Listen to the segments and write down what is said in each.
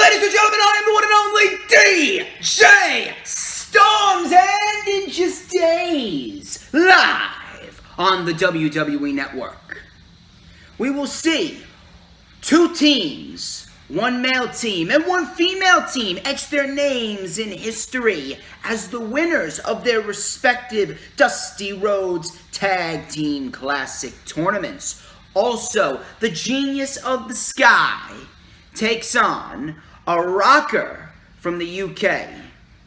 Ladies and gentlemen, I am the one and only DJ Storms, and in just days, live on the WWE Network, we will see two teams, one male team and one female team, etch their names in history as the winners of their respective Dusty Rhodes Tag Team Classic tournaments. Also, the Genius of the Sky takes on a rocker from the UK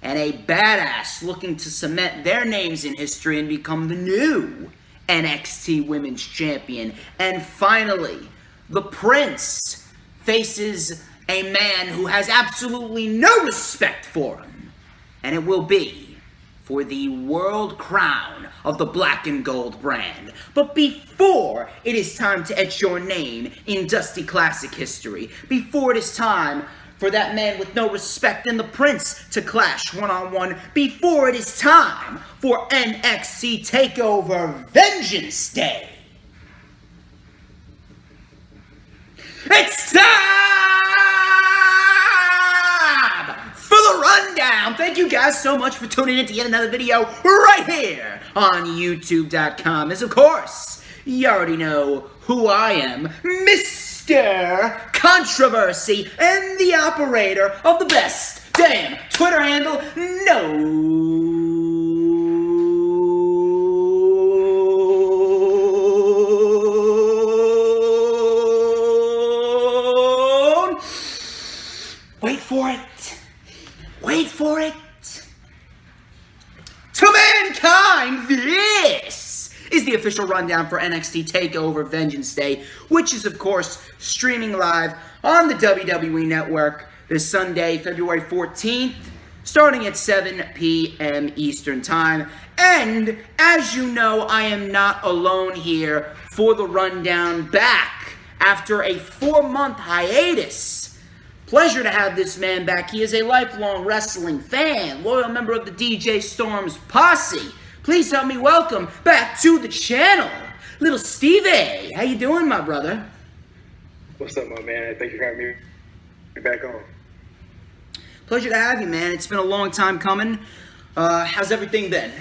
and a badass looking to cement their names in history and become the new NXT Women's Champion. And finally, the Prince faces a man who has absolutely no respect for him, and it will be for the world crown of the black and gold brand. But before it is time to etch your name in Dusty Classic history, before it is time for that man with no respect and the Prince to clash one-on-one, before it is time for NXT TakeOver Vengeance Day, it's time for the rundown. Thank you guys so much for tuning in to yet another video right here on YouTube.com. As of course, you already know who I am, Mr. Controversy and the operator of the best damn Twitter handle known. Wait for it. Wait for it. To mankind, this is the official rundown for NXT TakeOver Vengeance Day, which is, of course, streaming live on the WWE Network this Sunday, February 14th, starting at 7 p.m. Eastern Time. And, as you know, I am not alone here for the rundown, back after a 4-month hiatus. Pleasure to have this man back. He is a lifelong wrestling fan, loyal member of the DJ Storms posse. Please help me welcome back to the channel, little Stevie. How you doing, my brother? What's up, my man? Thank you for having me back on. Pleasure to have you, man. It's been a long time coming. How's everything been?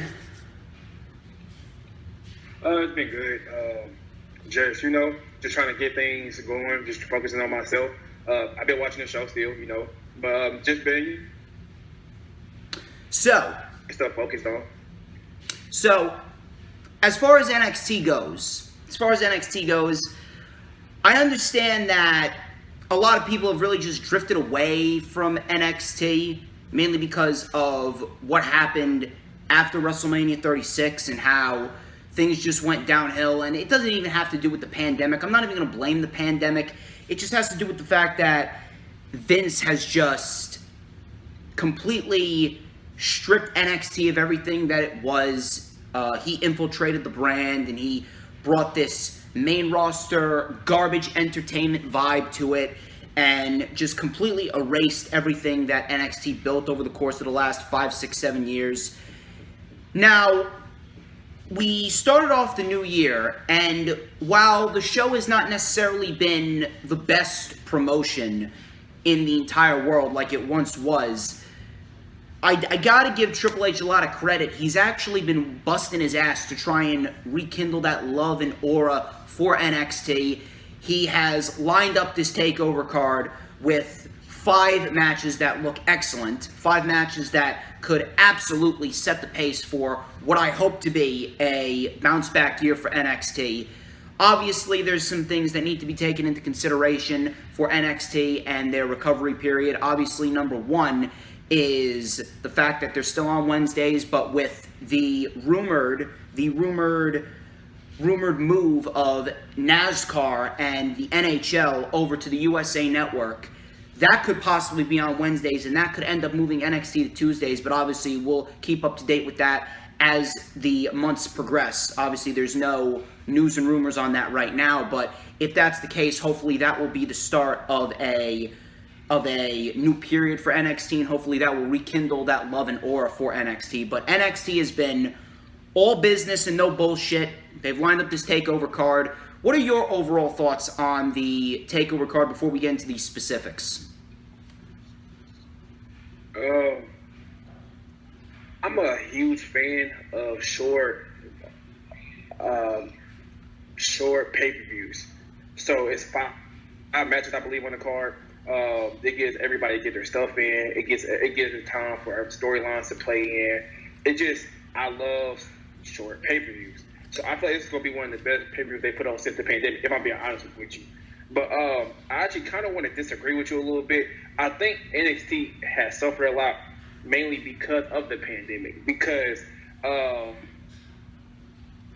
It's been good. Just trying to get things going, just focusing on myself. I've been watching the show still, but just been stuff focused on. So, as far as NXT goes, I understand that a lot of people have really just drifted away from NXT, mainly because of what happened after WrestleMania 36 and how things just went downhill. And it doesn't even have to do with the pandemic. I'm not even going to blame the pandemic. It just has to do with the fact that Vince has just completely stripped NXT of everything that it was. He infiltrated the brand and he brought this main roster garbage entertainment vibe to it and just completely erased everything that NXT built over the course of the last 5, 6, 7 years. Now, we started off the new year, and while the show has not necessarily been the best promotion in the entire world like it once was, I gotta give Triple H a lot of credit. He's actually been busting his ass to try and rekindle that love and aura for NXT. He has lined up this TakeOver card with 5 matches that look excellent, 5 matches that could absolutely set the pace for what I hope to be a bounce-back year for NXT. Obviously, there's some things that need to be taken into consideration for NXT and their recovery period. Obviously, number one is the fact that they're still on Wednesdays, but with the rumored move of NASCAR and the NHL over to the USA Network, that could possibly be on Wednesdays, and that could end up moving NXT to Tuesdays, but obviously we'll keep up to date with that as the months progress. Obviously, there's no news and rumors on that right now, but if that's the case, hopefully that will be the start of a new period for NXT, and hopefully that will rekindle that love and aura for NXT. But NXT has been all business and no bullshit. They've lined up this TakeOver card. What are your overall thoughts on the TakeOver card before we get into the specifics? Um, I'm a huge fan of um, short pay-per-views. So it's five matches, I believe, on the card. It gives everybody to get their stuff in. It gives it time for storylines to play in. I love short pay-per-views. So I feel like this is going to be one of the best pay-per-views they put on since the pandemic, if I'm being honest with you. But I actually kind of want to disagree with you a little bit. I think NXT has suffered a lot, mainly because of the pandemic. Because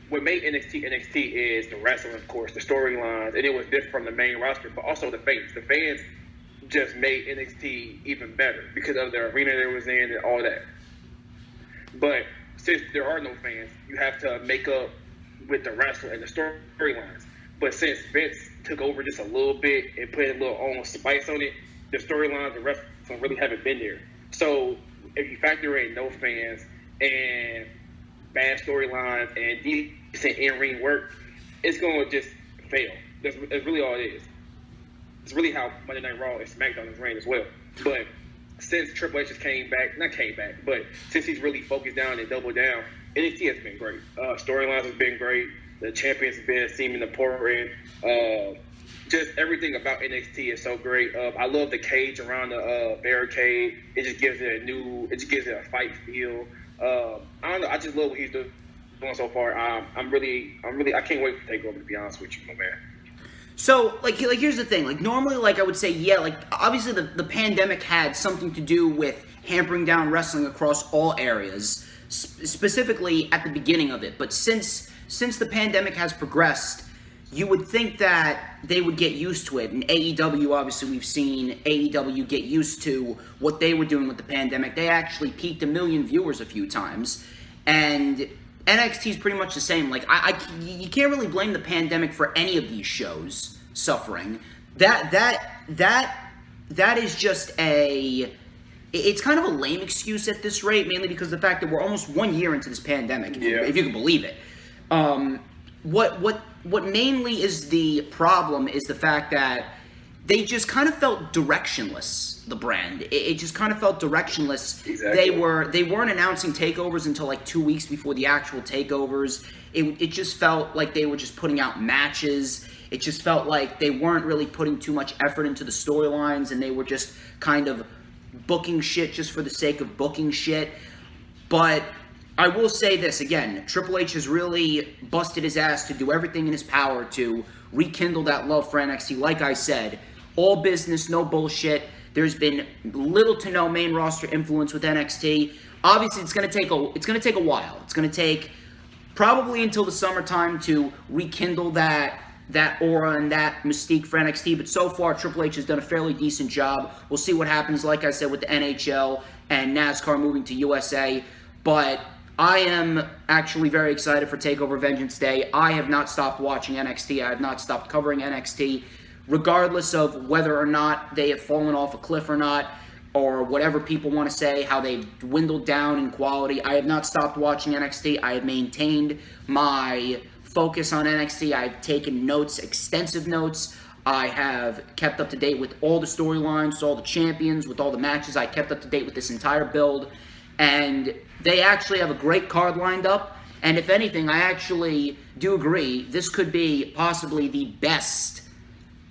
what made NXT is the wrestling, of course, the storylines, and it was different from the main roster, but also the fans. The fans just made NXT even better because of the arena they was in and all that. But since there are no fans, you have to make up with the wrestling and the storylines. But since Vince took over just a little bit and put a little own spice on it, the storylines and wrestling really haven't been there. So if you factor in no fans and bad storylines and decent in-ring work, it's going to just fail. That's really all it is. It's really how Monday Night Raw and SmackDown is ran as well. But since Triple H but since he's really focused down and doubled down, NXT has been great. Storylines has been great. The champions have been seeming important. Just everything about NXT is so great. I love the cage around the barricade. It just gives it a fight feel. I don't know. I just love what he's doing so far. I can't wait for TakeOver, to be honest with you, my man. So, here's the thing. Normally, I would say, yeah, obviously the pandemic had something to do with hampering down wrestling across all areas, specifically at the beginning of it. But since the pandemic has progressed, you would think that they would get used to it. And AEW, obviously, we've seen AEW get used to what they were doing with the pandemic. They actually peaked 1 million viewers a few times. And NXT is pretty much the same. You can't really blame the pandemic for any of these shows suffering. That is just it's kind of a lame excuse at this rate, mainly because of the fact that we're almost 1 year into this pandemic, if you can believe it. What mainly is the problem is the fact that they just kind of felt directionless, the brand. It just kind of felt directionless. Exactly. They weren't announcing takeovers until 2 weeks before the actual takeovers. It just felt like they were just putting out matches. It just felt like they weren't really putting too much effort into the storylines, and they were just kind of booking shit just for the sake of booking shit. But I will say this again, Triple H has really busted his ass to do everything in his power to rekindle that love for NXT. Like I said, all business, no bullshit. There's been little to no main roster influence with NXT. Obviously, it's going to take a while. It's going to take probably until the summertime to rekindle that aura and that mystique for NXT. But so far, Triple H has done a fairly decent job. We'll see what happens, like I said, with the NHL and NASCAR moving to USA. But I am actually very excited for TakeOver Vengeance Day. I have not stopped watching NXT. I have not stopped covering NXT, regardless of whether or not they have fallen off a cliff or not, or whatever people want to say, how they've dwindled down in quality. I have not stopped watching NXT. I have maintained my focus on NXT. I've taken notes, extensive notes. I have kept up to date with all the storylines, all the champions, with all the matches. I kept up to date with this entire build. And they actually have a great card lined up. And if anything, I actually do agree, this could be possibly the best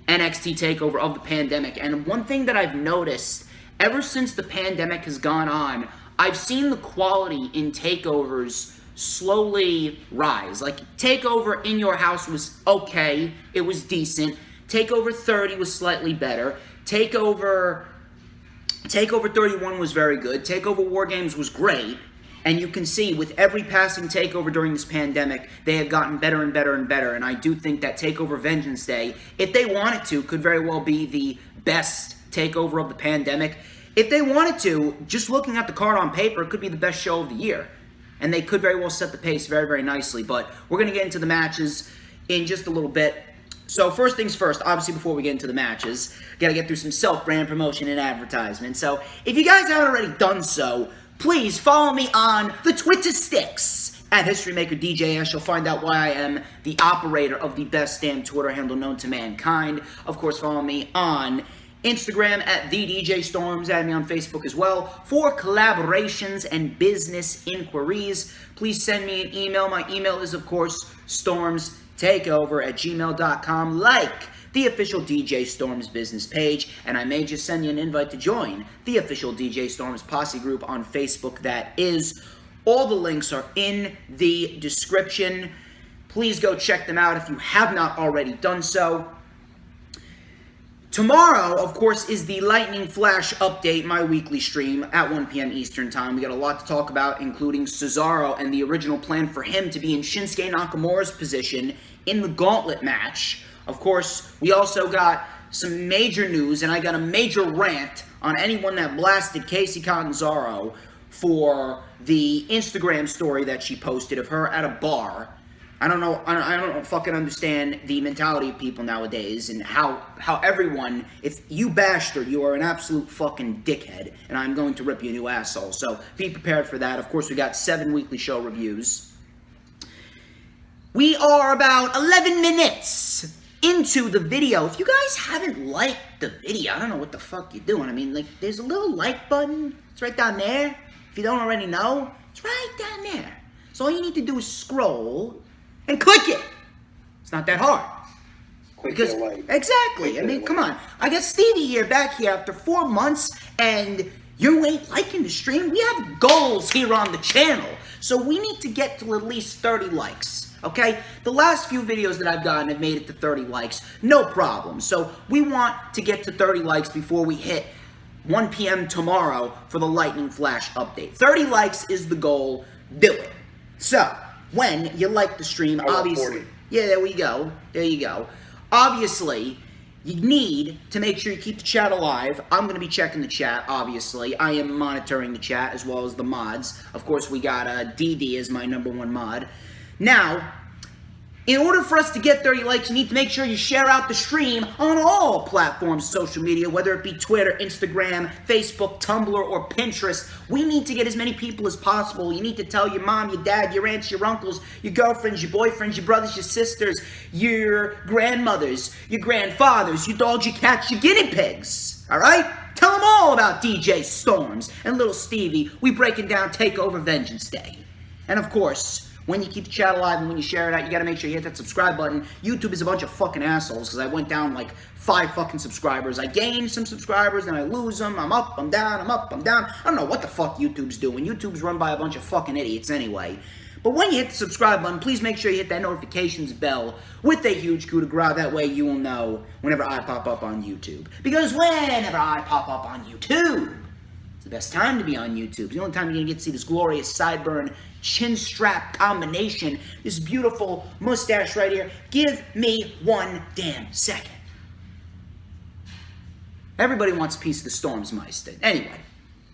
NXT TakeOver of the pandemic. And one thing that I've noticed, ever since the pandemic has gone on, I've seen the quality in takeovers slowly rise. TakeOver in Your House was okay. It was decent. TakeOver 30 was slightly better. TakeOver 31 was very good. TakeOver War Games was great. And you can see with every passing TakeOver during this pandemic, they have gotten better and better and better. And I do think that TakeOver Vengeance Day, if they wanted to, could very well be the best TakeOver of the pandemic. If they wanted to, just looking at the card on paper, it could be the best show of the year. And they could very well set the pace very, very nicely. But we're going to get into the matches in just a little bit. So first things first, obviously before we get into the matches, got to get through some self-brand promotion and advertisement. So if you guys haven't already done so, please follow me on the Twitter sticks at HistoryMakerDJS. You'll find out why I am the operator of the best damn Twitter handle known to mankind. Of course, follow me on Instagram at TheDJStorms. Add me on Facebook as well for collaborations and business inquiries. Please send me an email. My email is, of course, StormsTakeOver@gmail.com, like the official DJ Storms business page, and I may just send you an invite to join the official DJ Storms posse group on Facebook. That is. All the links are in the description. Please go check them out if you have not already done so. Tomorrow, of course, is the Lightning Flash update, my weekly stream at 1 p.m. Eastern Time. We got a lot to talk about, including Cesaro and the original plan for him to be in Shinsuke Nakamura's position in the Gauntlet match. Of course, we also got some major news, and I got a major rant on anyone that blasted Casey Catanzaro for the Instagram story that she posted of her at a bar. I don't know, I don't fucking understand the mentality of people nowadays and how everyone, if you bashed her, you are an absolute fucking dickhead, and I'm going to rip you a new asshole. So be prepared for that. Of course, we got 7 weekly show reviews. We are about 11 minutes into the video. If you guys haven't liked the video, I don't know what the fuck you're doing. I mean, like, there's a little like button. It's right down there. If you don't already know, it's right down there. So all you need to do is scroll and click it. It's not that hard. Because, exactly. I mean, come on. I got Stevie here, back here after 4 months, and you ain't liking the stream. We have goals here on the channel, so we need to get to at least 30 likes, okay? The last few videos that I've gotten have made it to 30 likes, no problem. So we want to get to 30 likes before we hit 1 p.m. tomorrow for the Lightning Flash update. 30 likes is the goal. Do it. So, when you like the stream, obviously... Yeah, there we go. There you go. Obviously, you need to make sure you keep the chat alive. I'm going to be checking the chat, obviously. I am monitoring the chat as well as the mods. Of course, we got DD as my #1 mod. Now, in order for us to get 30 likes, you need to make sure you share out the stream on all platforms, social media, whether it be Twitter, Instagram, Facebook, Tumblr, or Pinterest. We need to get as many people as possible. You need to tell your mom, your dad, your aunts, your uncles, your girlfriends, your boyfriends, your brothers, your sisters, your grandmothers, your grandfathers, your dogs, your cats, your guinea pigs. All right? Tell them all about DJ Storms and little Stevie. We breaking down TakeOver Vengeance Day. And of course, when you keep the chat alive and when you share it out, you gotta make sure you hit that subscribe button. YouTube is a bunch of fucking assholes because I went down like 5 fucking subscribers. I gained some subscribers, then I lose them. I'm up, I'm down, I'm up, I'm down. I don't know what the fuck YouTube's doing. YouTube's run by a bunch of fucking idiots anyway. But when you hit the subscribe button, please make sure you hit that notifications bell with a huge coup de grace. That way you will know whenever I pop up on YouTube. Because whenever I pop up on YouTube, it's the best time to be on YouTube. It's the only time you're gonna get to see this glorious sideburn chin strap combination, this beautiful mustache right here. Give me 1 damn second. Everybody wants a piece of the Stormsmeister. Anyway,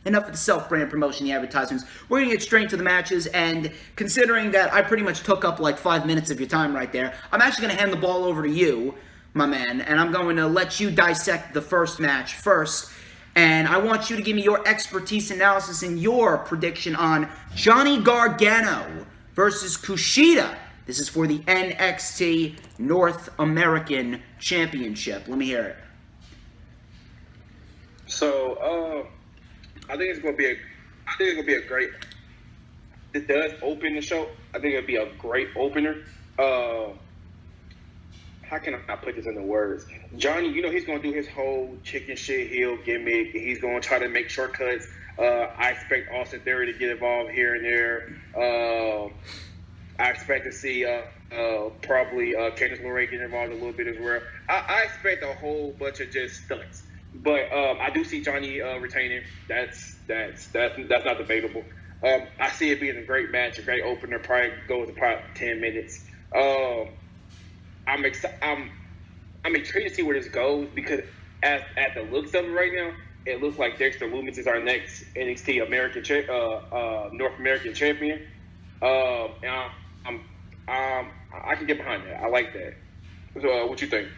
enough of the self-brand promotion, the advertisements. We're gonna get straight into the matches, and considering that I pretty much took up like 5 minutes of your time right there, I'm actually gonna hand the ball over to you, my man, and I'm going to let you dissect the first match first. And I want you to give me your expertise analysis and your prediction on Johnny Gargano versus Kushida. This is for the NXT North American Championship. Let me hear it. So, I think it's gonna be a great. It does open the show. I think it'll be a great opener. How can I put this into words? Johnny, you know he's going to do his whole chicken shit heel gimmick. He's going to try to make shortcuts. I expect Austin Theory to get involved here and there. I expect to see probably Candice LeRae get involved a little bit as well. I expect a whole bunch of just stunts. But I do see Johnny retaining. That's not debatable. I see it being a great match, a great opener. Probably goes about 10 minutes. I'm intrigued to see where this goes because at the looks of it right now, it looks like Dexter Lumis is our next NXT North American champion. And I can get behind that. I like that. So, what you think?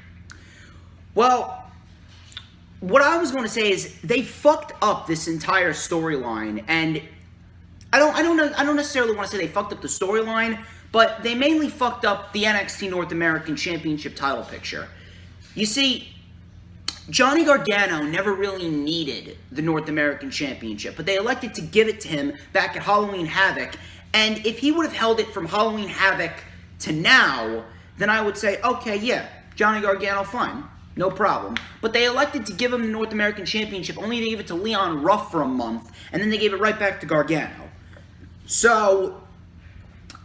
Well, what I was going to say is they fucked up this entire storyline, and I don't necessarily want to say they fucked up the storyline, but they mainly fucked up the NXT North American Championship title picture. You see, Johnny Gargano never really needed the North American Championship, but they elected to give it to him back at Halloween Havoc. And if he would have held it from Halloween Havoc to now, then I would say, okay, yeah, Johnny Gargano, fine, no problem. But they elected to give him the North American Championship, only they gave it to Leon Ruff for a month, and then they gave it right back to Gargano. So,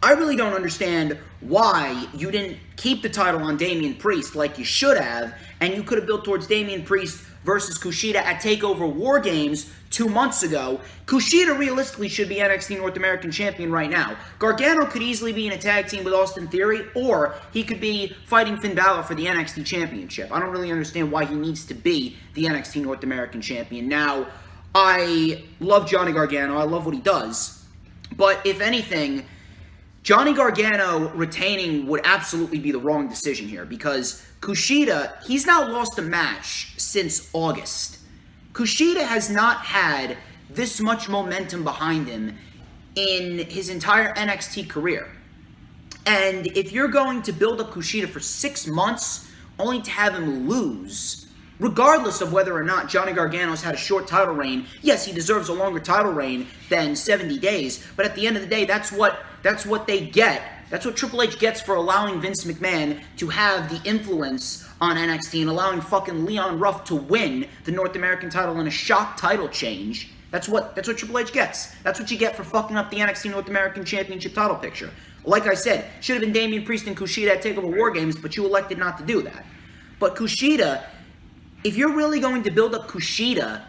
I really don't understand why you didn't keep the title on Damian Priest like you should have, and you could have built towards Damian Priest versus Kushida at TakeOver War Games 2 months ago. Kushida realistically should be NXT North American Champion right now. Gargano could easily be in a tag team with Austin Theory, or he could be fighting Finn Balor for the NXT Championship. I don't really understand why he needs to be the NXT North American Champion. Now, I love Johnny Gargano. I love what he does. But if anything, Johnny Gargano retaining would absolutely be the wrong decision here, because Kushida, he's now lost a match since August. Kushida has not had this much momentum behind him in his entire NXT career. And if you're going to build up Kushida for 6 months only to have him lose, regardless of whether or not Johnny Gargano's had a short title reign, yes, he deserves a longer title reign than 70 days, but at the end of the day, that's what they get. That's what Triple H gets for allowing Vince McMahon to have the influence on NXT and allowing fucking Leon Ruff to win the North American title in a shock title change. That's what Triple H gets. That's what you get for fucking up the NXT North American Championship title picture. Like I said, should have been Damian Priest and Kushida at TakeOver War Games, but you elected not to do that. But Kushida, if you're really going to build up Kushida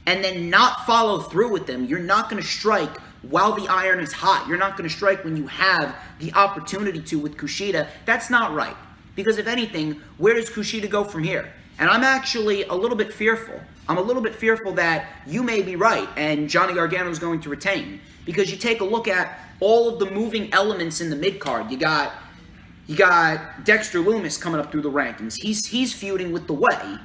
and then not follow through with them, you're not going to strike while the iron is hot. You're not going to strike when you have the opportunity to with Kushida. That's not right. Because if anything, where does Kushida go from here? And I'm actually a little bit fearful. I'm a little bit fearful that you may be right and Johnny Gargano is going to retain. Because you take a look at all of the moving elements in the mid-card. You got Dexter Lumis coming up through the rankings. He's feuding with The Way.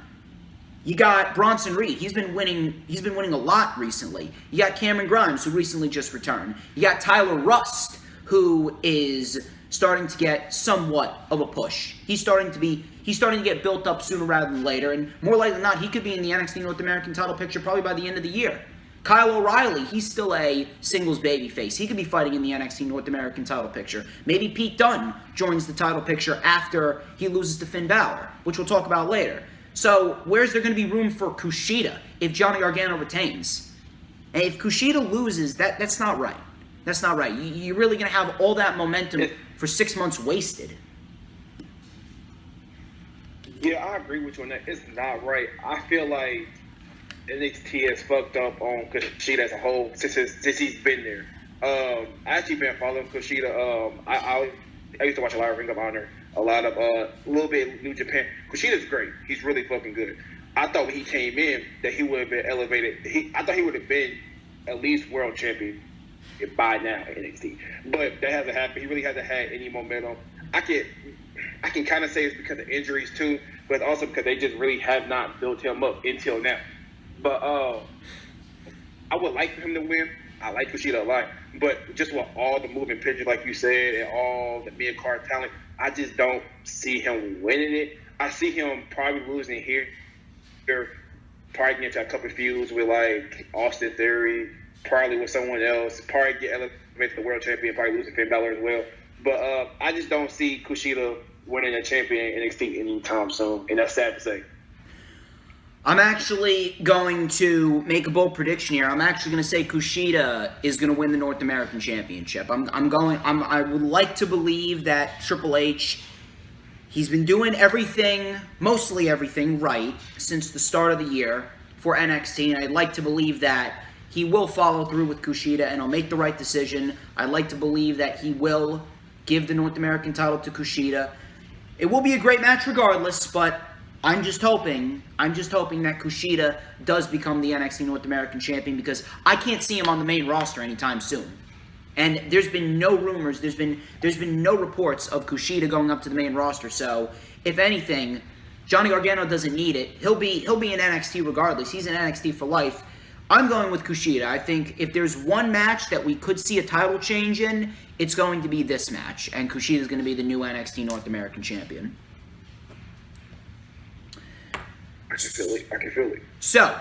You got Bronson Reed. He's been winning a lot recently. You got Cameron Grimes, who recently just returned. You got Tyler Rust, who is starting to get somewhat of a push. He's starting to get built up sooner rather than later, and more likely than not, he could be in the NXT North American title picture probably by the end of the year. Kyle O'Reilly, he's still a singles babyface. He could be fighting in the NXT North American title picture. Maybe Pete Dunne joins the title picture after he loses to Finn Balor, which we'll talk about later. So, where's there going to be room for Kushida if Johnny Gargano retains? And if Kushida loses, that's not right. That's not right. You're really going to have all that momentum for 6 months wasted. Yeah, I agree with you on that. It's not right. I feel like NXT has fucked up on Kushida as a whole since he's been there. I actually been following Kushida. I used to watch a lot of Ring of Honor, a lot of a little bit New Japan. Kushida's great. He's really fucking good. I thought when he came in that he would have been elevated. I thought he would have been at least world champion by now in NXT, but that hasn't happened. He really hasn't had any momentum. I can kind of say it's because of injuries too, but also because they just really have not built him up until now. But I would like for him to win. I like Kushida a lot, but just with all the moving pictures, like you said, and all the mid-card talent, I just don't see him winning it. I see him probably losing here, probably getting into a couple of feuds with like Austin Theory, probably with someone else, probably get elevated to the world champion, probably losing Finn Balor as well. But I just don't see Kushida winning a champion in NXT anytime soon, and that's sad to say. I'm actually going to make a bold prediction here. I'm actually going to say Kushida is going to win the North American Championship. I would like to believe that Triple H, he's been doing everything, mostly everything right since the start of the year for NXT, and I'd like to believe that he will follow through with Kushida and he'll make the right decision. I'd like to believe that he will give the North American title to Kushida. It will be a great match regardless, but I'm just hoping that Kushida does become the NXT North American Champion, because I can't see him on the main roster anytime soon. And there's been no rumors, there's been no reports of Kushida going up to the main roster. So, if anything, Johnny Gargano doesn't need it. He'll be in NXT regardless. He's in NXT for life. I'm going with Kushida. I think if there's one match that we could see a title change in, it's going to be this match, and Kushida's going to be the new NXT North American Champion. I can feel it. So,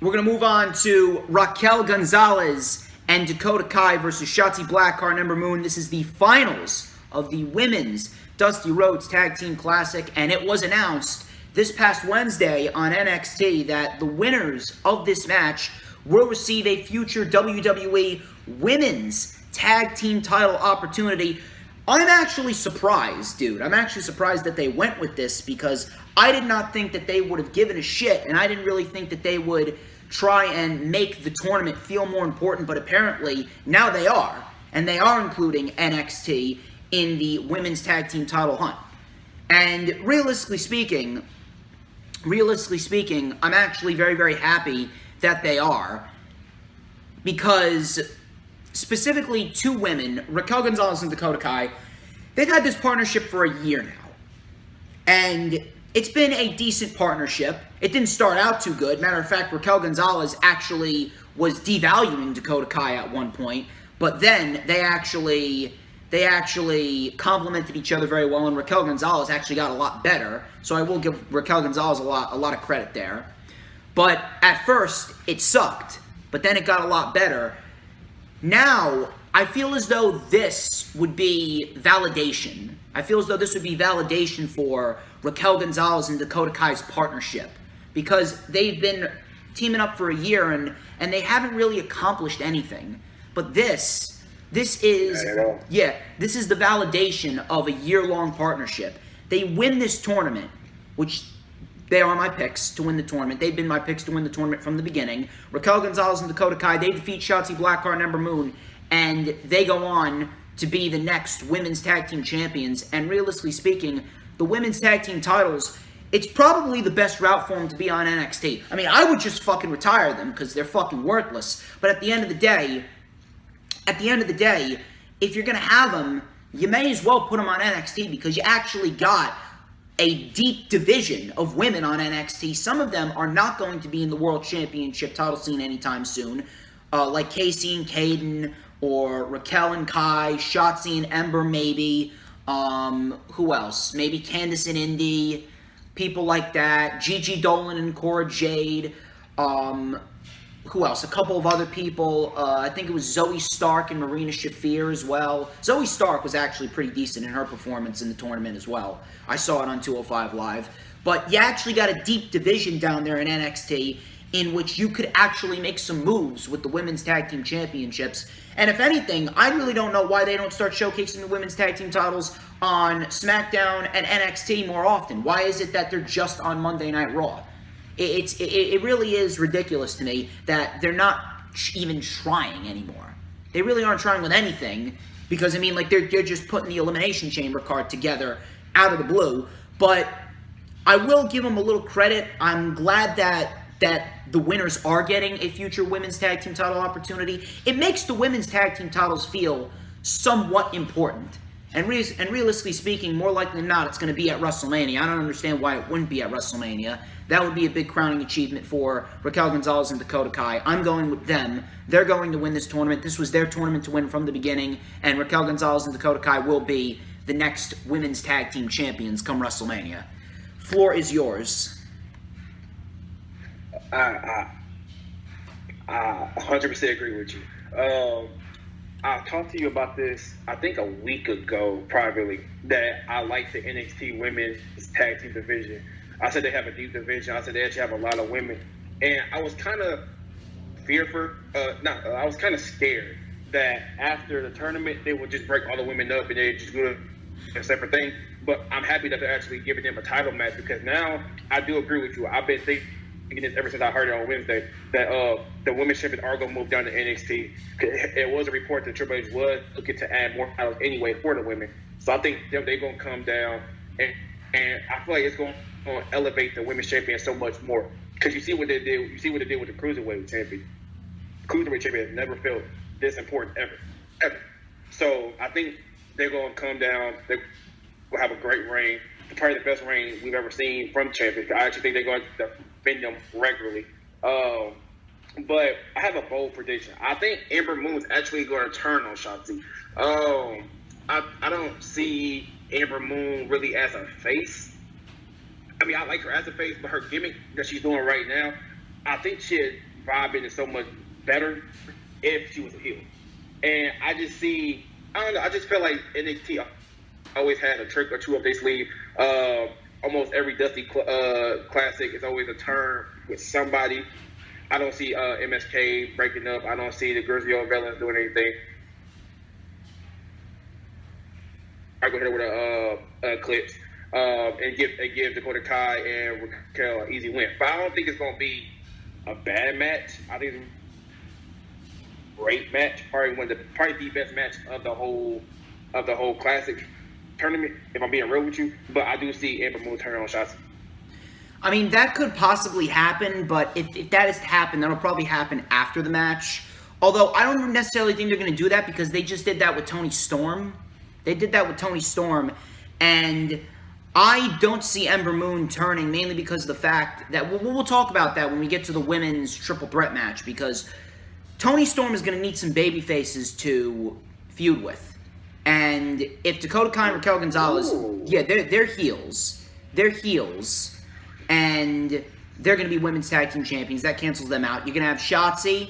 we're going to move on to Raquel Gonzalez and Dakota Kai versus Shotzi Blackheart and Ember Moon. This is the finals of the Women's Dusty Rhodes Tag Team Classic, and it was announced this past Wednesday on NXT that the winners of this match will receive a future WWE Women's Tag Team title opportunity. I'm actually surprised, dude. I'm actually surprised that they went with this because I did not think that they would have given a shit, and I didn't really think that they would try and make the tournament feel more important, but apparently now they are, and they are including NXT in the Women's Tag Team title hunt. And realistically speaking, I'm actually very, very happy that they are, because specifically two women, Raquel Gonzalez and Dakota Kai, they've had this partnership for a year now. And it's been a decent partnership. It didn't start out too good. Matter of fact, Raquel Gonzalez actually was devaluing Dakota Kai at one point, but then they actually complemented each other very well, and Raquel Gonzalez actually got a lot better. So I will give Raquel Gonzalez a lot of credit there. But at first, it sucked, but then it got a lot better. Now, I feel as though this would be validation. I feel as though this would be validation for Raquel Gonzalez and Dakota Kai's partnership, because they've been teaming up for a year and they haven't really accomplished anything. But this is the validation of a year-long partnership. They win this tournament, which they are my picks to win the tournament. They've been my picks to win the tournament from the beginning. Raquel Gonzalez and Dakota Kai, they defeat Shotzi Blackheart and Ember Moon, and they go on to be the next Women's Tag Team Champions. And realistically speaking, the Women's Tag Team titles, it's probably the best route for them to be on NXT. I mean, I would just fucking retire them because they're fucking worthless. But at the end of the day, if you're going to have them, you may as well put them on NXT because you actually got a deep division of women on NXT. Some of them are not going to be in the World Championship title scene anytime soon, like Casey and Caden, or Raquel and Kai, Shotzi and Ember maybe. Who else? Maybe Candice and Indy, people like that. Gigi Dolan and Cora Jade. Who else? A couple of other people. I think it was Zoe Stark and Marina Shafir as well. Zoe Stark was actually pretty decent in her performance in the tournament as well. I saw it on 205 Live. But you actually got a deep division down there in NXT in which you could actually make some moves with the Women's Tag Team Championships. And if anything, I really don't know why they don't start showcasing the Women's Tag Team titles on SmackDown and NXT more often. Why is it that they're just on Monday Night Raw? It really is ridiculous to me that they're not even trying anymore. They really aren't trying with anything because, I mean, like, they're just putting the Elimination Chamber card together out of the blue. But I will give them a little credit. I'm glad that the winners are getting a future Women's Tag Team title opportunity. It makes the Women's Tag Team titles feel somewhat important. And realistically speaking, more likely than not, it's going to be at WrestleMania. I don't understand why it wouldn't be at WrestleMania. That would be a big crowning achievement for Raquel Gonzalez and Dakota Kai. I'm going with them. They're going to win this tournament. This was their tournament to win from the beginning. And Raquel Gonzalez and Dakota Kai will be the next Women's Tag Team Champions come WrestleMania. Floor is yours. I 100% agree with you. I talked to you about this, I think a week ago, privately, that I like the NXT Women's Tag Team division. I said they have a deep division. I said they actually have a lot of women. And I was kind of I was kind of scared that after the tournament, they would just break all the women up and they just do a separate thing. But I'm happy that they're actually giving them a title match because now I do agree with you. I've been thinking this ever since I heard it on Wednesday that the women's champions are going to move down to NXT. It was a report that Triple H was looking to add more titles anyway for the women. So I think they're going to come down, and I feel like it's going to elevate the women's champions so much more. Because you see what they did. You see what they did with the Cruiserweight champion. Cruiserweight champion has never felt this important ever. So I think they're going to come down. They will have a great reign. Probably the best reign we've ever seen from champions. I actually think they're going to defend them regularly. But I have a bold prediction. I think Ember Moon's actually going to turn on Shotzi. I don't see Ember Moon really as a face. I mean, I like her as a face, but her gimmick that she's doing right now, I think she'd vibe in so much better if she was a heel. And I just see, I don't know, I just feel like NXT always had a trick or two up their sleeve. Almost every Dusty Classic is always a turn with somebody. I don't see MSK breaking up. I don't see the Grizzly Villains doing anything. I go ahead with a clips and give Dakota Kai and Raquel an easy win. But I don't think it's going to be a bad match. I think it's a great match. Probably the best match of the whole Classic tournament, if I'm being real with you. But I do see Ember Moon turn on shots. I mean, that could possibly happen, but if that is to happen, that'll probably happen after the match. Although, I don't necessarily think they're going to do that because they just did that with Toni Storm. They did that with Toni Storm, and I don't see Ember Moon turning, mainly because of the fact that, we'll talk about that when we get to the women's triple threat match, because Toni Storm is going to need some baby faces to feud with. And if Dakota Kai and Raquel Gonzalez, yeah, they're heels. They're heels. And they're going to be women's tag team champions. That cancels them out. You're going to have Shotzi.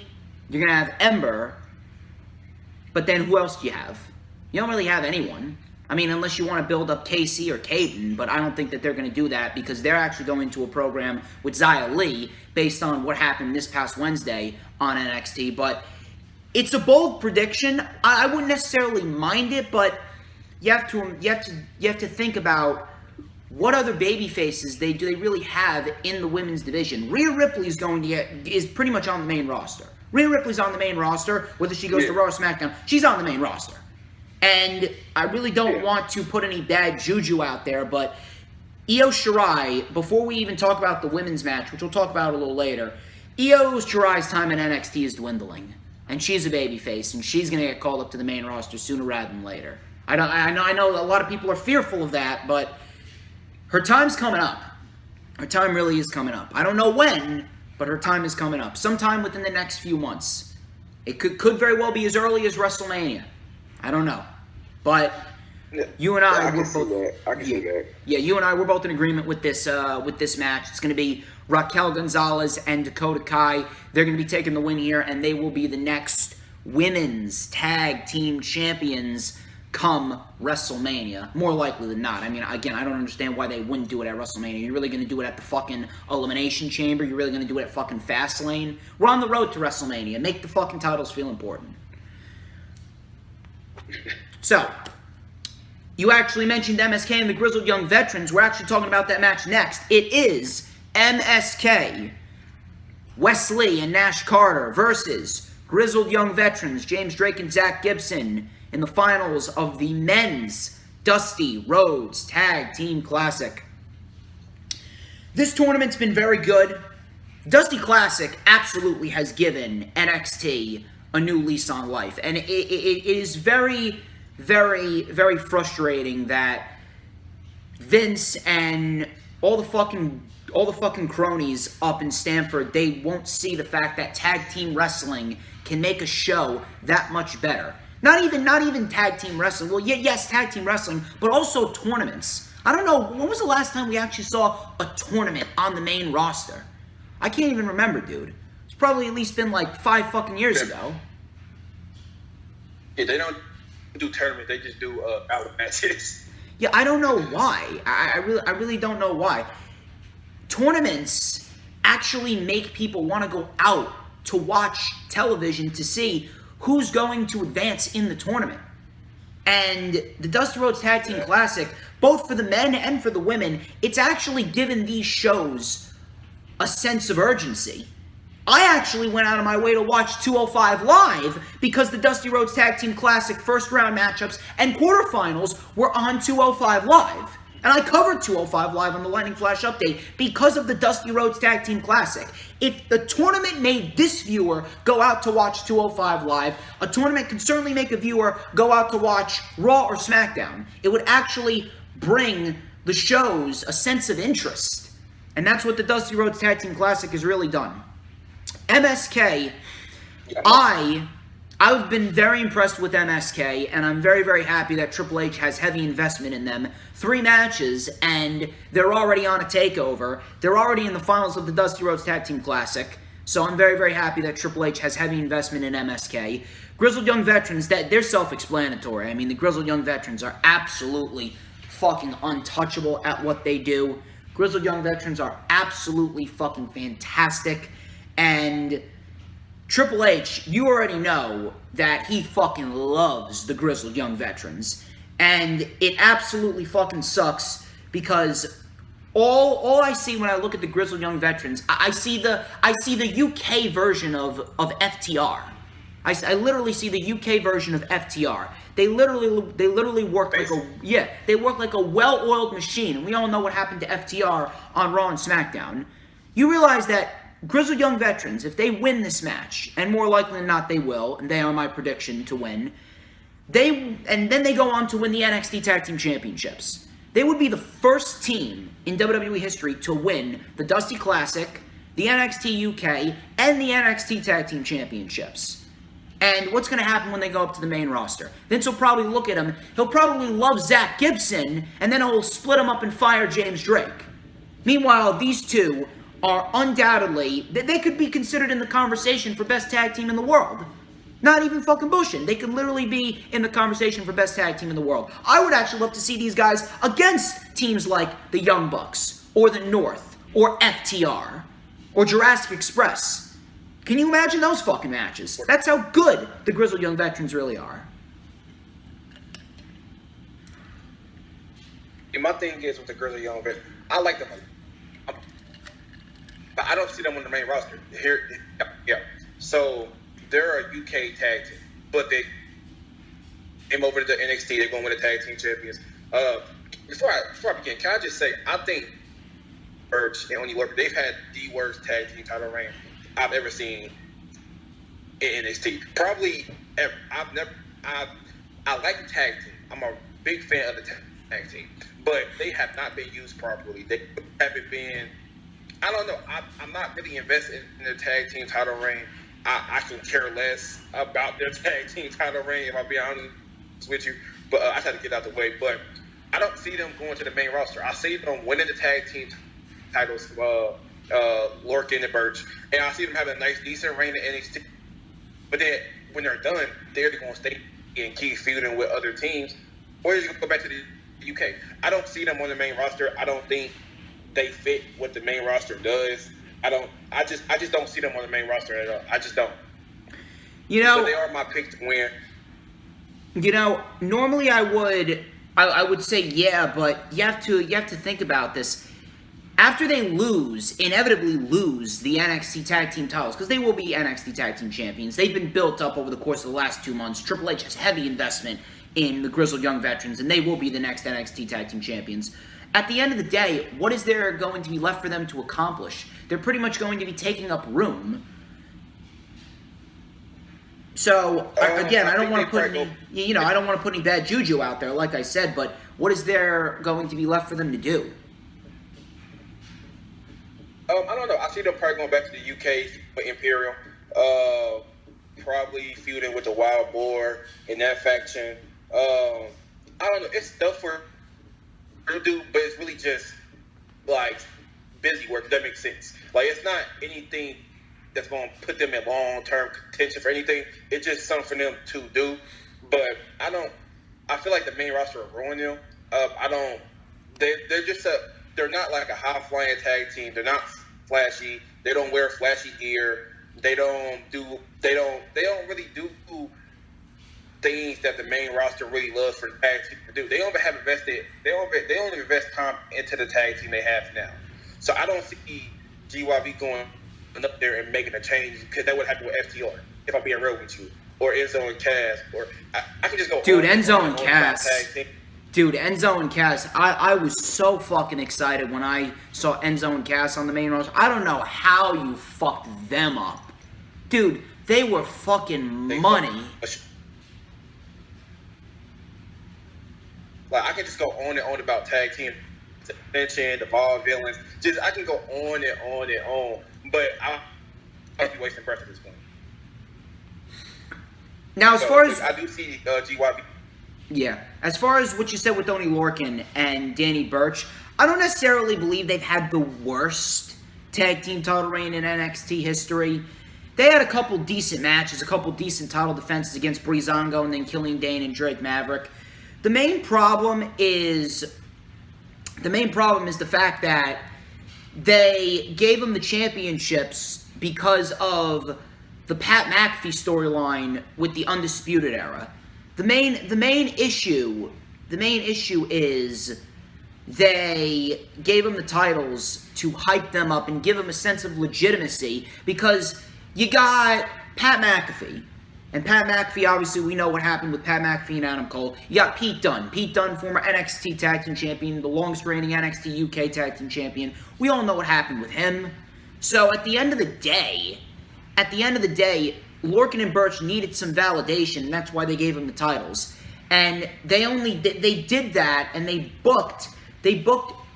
You're going to have Ember. But then who else do you have? You don't really have anyone. I mean, unless you want to build up Casey or Caden. But I don't think that they're going to do that because they're actually going to a program with Xia Li based on what happened this past Wednesday on NXT. But it's a bold prediction. I wouldn't necessarily mind it, but you have to think about what other baby faces do they really have in the women's division. Rhea Ripley is pretty much on the main roster. Rhea Ripley's on the main roster, whether she goes to Raw or SmackDown, she's on the main roster. And I really don't want to put any bad juju out there, but Io Shirai, before we even talk about the women's match, which we'll talk about a little later, Io Shirai's time in NXT is dwindling. And she's a babyface, and she's going to get called up to the main roster sooner rather than later. I know a lot of people are fearful of that, but her time's coming up. Her time really is coming up. I don't know when, but her time is coming up. Sometime within the next few months. It could very well be as early as WrestleMania. I don't know. But you and I were both. I can see that. Yeah, you and I were both in agreement with this match. It's going to be Raquel Gonzalez and Dakota Kai. They're going to be taking the win here, and they will be the next women's tag team champions come WrestleMania. More likely than not. I mean, again, I don't understand why they wouldn't do it at WrestleMania. You're really going to do it at the fucking Elimination Chamber? You're really going to do it at fucking Fastlane? We're on the road to WrestleMania. Make the fucking titles feel important. So, you actually mentioned MSK and the Grizzled Young Veterans. We're actually talking about that match next. It is MSK, Wesley and Nash Carter versus Grizzled Young Veterans, James Drake and Zach Gibson, in the finals of the men's Dusty Rhodes Tag Team Classic. This tournament's been very good. Dusty Classic absolutely has given NXT a new lease on life. And it is very, very, very frustrating that Vince and all the fucking cronies up in Stamford, they won't see the fact that tag team wrestling can make a show that much better. Not even tag team wrestling. Well, yes, tag team wrestling, but also tournaments. I don't know, when was the last time we actually saw a tournament on the main roster? I can't even remember, dude. It's probably at least been like 5 fucking years ago. Yeah, they don't do tournaments, they just do outlet matches. Yeah, I don't know why. I really don't know why. Tournaments actually make people want to go out to watch television to see who's going to advance in the tournament. And the Dusty Rhodes Tag Team Classic, both for the men and for the women, it's actually given these shows a sense of urgency. I actually went out of my way to watch 205 Live because the Dusty Rhodes Tag Team Classic first round matchups and quarterfinals were on 205 Live. And I covered 205 Live on the Lightning Flash Update because of the Dusty Rhodes Tag Team Classic. If the tournament made this viewer go out to watch 205 Live, a tournament can certainly make a viewer go out to watch Raw or SmackDown. It would actually bring the shows a sense of interest. And that's what the Dusty Rhodes Tag Team Classic has really done. MSK, I I've been very impressed with MSK, and I'm very, very happy that Triple H has heavy investment in them. 3 matches, and they're already on a takeover. They're already in the finals of the Dusty Rhodes Tag Team Classic. So I'm very, very happy that Triple H has heavy investment in MSK. Grizzled Young Veterans, they're self-explanatory. I mean, the Grizzled Young Veterans are absolutely fucking untouchable at what they do. Grizzled Young Veterans are absolutely fucking fantastic. And Triple H, you already know that he fucking loves the Grizzled Young Veterans. And it absolutely fucking sucks because all I see when I look at the Grizzled Young Veterans, I see the UK version of FTR. I literally see the UK version of FTR. They literally work they work like a well-oiled machine, and we all know what happened to FTR on Raw and SmackDown. You realize that Grizzled Young Veterans, if they win this match, and more likely than not they will, and they are my prediction to win, then they go on to win the NXT Tag Team Championships. They would be the first team in WWE history to win the Dusty Classic, the NXT UK, and the NXT Tag Team Championships. And what's going to happen when they go up to the main roster? Vince will probably look at him. He'll probably love Zach Gibson, and then he'll split him up and fire James Drake. Meanwhile, these two are undoubtedly, they could be considered in the conversation for best tag team in the world. Not even fucking bullshit. They could literally be in the conversation for best tag team in the world. I would actually love to see these guys against teams like the Young Bucks, or the North, or FTR, or Jurassic Express. Can you imagine those fucking matches? That's how good the Grizzled Young Veterans really are. And my thing is with the Grizzled Young Veterans, I like them, but I don't see them on the main roster. So they're a UK tag team, but they came over to the NXT. They're going to win the tag team champions. Before I begin, can I just say I think Birch and Oni Lorcan, they've had the worst tag team title reign I've ever seen in NXT. Probably ever. I like the tag team. I'm a big fan of the tag team, but they have not been used properly. They haven't been. I don't know. I'm not really invested in the tag team title reign. I can care less about their tag team title reign, if I'll be honest with you. But I try to get out the way. But I don't see them going to the main roster. I see them winning the tag team titles, Lorcan and Birch, and I see them having a nice, decent reign in NXT. But then when they're done, they're going to stay and keep feuding with other teams, or they're going to go back to the UK. I don't see them on the main roster. I don't think they fit what the main roster does. I just don't see them on the main roster at all. I just don't. You know, so they are my pick to win. You know, normally I would say yeah, but you have to think about this. After they inevitably lose the NXT Tag Team titles, because they will be NXT Tag Team Champions. They've been built up over the course of the last 2 months. Triple H has heavy investment in the Grizzled Young Veterans, and they will be the next NXT Tag Team Champions. At the end of the day, what is there going to be left for them to accomplish? They're pretty much going to be taking up room. So, again, I don't want to put any bad juju out there, like I said, but what is there going to be left for them to do? I don't know. I see them probably going back to the UK for Imperium. Probably feuding with the Wild Boar in that faction. I don't know. It's stuff for to do, but it's really just like busy work. That makes sense. Like, it's not anything that's going to put them in long-term contention for anything. It's just something for them to do. But I feel like the main roster will ruin them. They're not like a high-flying tag team. They're not flashy. They don't wear flashy gear. They don't really do things that the main roster really loves for the tag team to do. They don't invest time into the tag team they have now. So I don't see GYV going up there and making a change, because that would happen with FTR, if I'm being real with you, or Enzo and Cass, or I can just go. Dude, Enzo and Cass. Dude, Enzo and Cass, I was so fucking excited when I saw Enzo and Cass on the main roster. I don't know how you fucked them up. Dude, they were fucking money. Like, I can just go on and on about tag team mention, the Ball villains. I can go on and on and on. But I'll be wasting breath at this point. Now, as far as I do see GYB. Yeah. As far as what you said with Toni Lorcan and Danny Burch, I don't necessarily believe they've had the worst tag team title reign in NXT history. They had a couple decent matches, a couple decent title defenses against Breezango and then Killian Dane and Drake Maverick. The main problem is the fact that they gave them the championships because of the Pat McAfee storyline with the Undisputed Era. The main issue is they gave them the titles to hype them up and give them a sense of legitimacy, because you got Pat McAfee. And Pat McAfee, obviously, we know what happened with Pat McAfee and Adam Cole. You got Pete Dunne. Pete Dunne, former NXT Tag Team Champion, the longest reigning NXT UK Tag Team Champion. We all know what happened with him. So at the end of the day, Lorcan and Burch needed some validation, and that's why they gave him the titles. And they did that, and they booked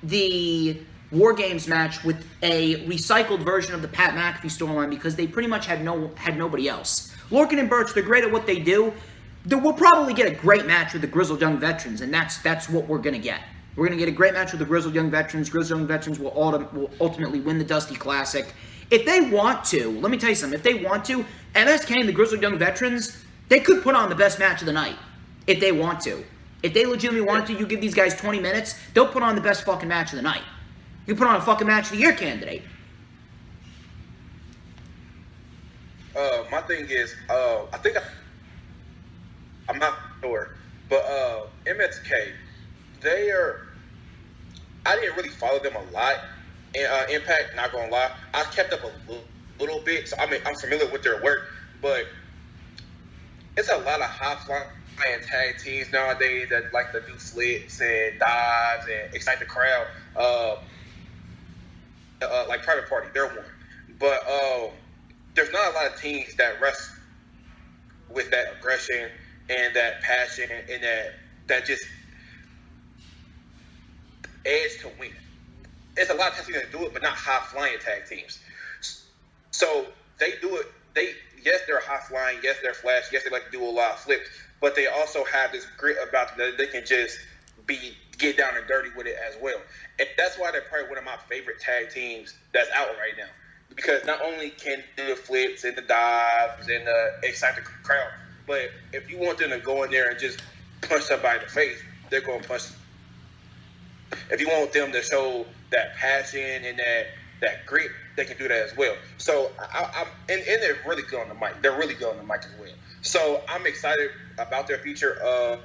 the War Games match with a recycled version of the Pat McAfee storyline because they pretty much had nobody else. Lorcan and Burch, they're great at what they do. We'll probably get a great match with the Grizzled Young Veterans, and that's what we're going to get. We're going to get a great match with the Grizzled Young Veterans. Grizzled Young Veterans will ultimately win the Dusty Classic. If they want to, let me tell you something. If they want to, MSK and the Grizzled Young Veterans, they could put on the best match of the night. If they want to. If they legitimately want to, you give these guys 20 minutes, they'll put on the best fucking match of the night. You put on a fucking match of the year candidate. My thing is, I think I'm not sure, but MSK, I didn't really follow them a lot. Impact, not gonna lie, I kept up a little bit, so I'm familiar with their work, but it's a lot of high-flying tag teams nowadays that like to do flips and dives and excite the crowd. Like Private Party, they're one, but there's not a lot of teams that rest with that aggression and that passion and that just edge to win. It's a lot of tag teams that do it, but not high-flying tag teams. So they do it. Yes, they're high-flying. Yes, they're flash. Yes, they like to do a lot of flips. But they also have this grit about them that they can just get down and dirty with it as well. And that's why they're probably one of my favorite tag teams that's out right now. Because not only can they do the flips and the dives and excite the crowd, but if you want them to go in there and just punch somebody in the face, they're going to punch. If you want them to show that passion and that grit, they can do that as well. So and they're really good on the mic. They're really good on the mic as well. So I'm excited about their future. I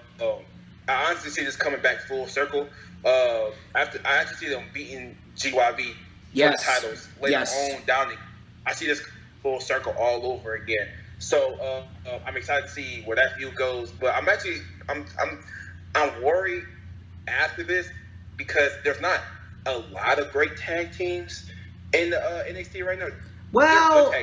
honestly see this coming back full circle. I actually see them beating GYV for the titles later on down. I see this full circle all over again. So I'm excited to see where that feud goes. But I'm worried after this because there's not a lot of great tag teams in the NXT right now. Well,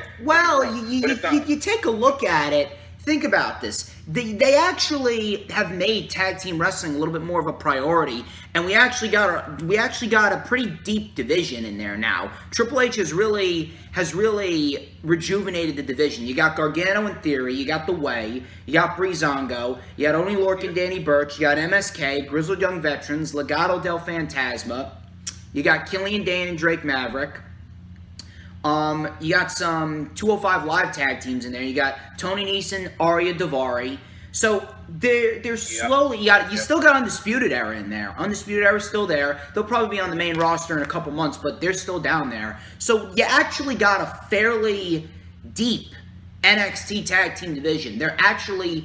you take a look at it. Think about this. They actually have made tag team wrestling a little bit more of a priority, and we actually got a pretty deep division in there now. Triple H has really rejuvenated the division. You got Gargano and Theory, you got The Way, you got Breezango, you got Toni Lorcan, Danny Burch, you got MSK, Grizzled Young Veterans, Legado del Fantasma, you got Killian Dane and Drake Maverick. You got some 205 Live tag teams in there. You got Tony Neeson, Arya Daivari. So they're slowly. You still got Undisputed Era in there. Undisputed Era's still there. They'll probably be on the main roster in a couple months, but they're still down there. So you actually got a fairly deep NXT tag team division. They actually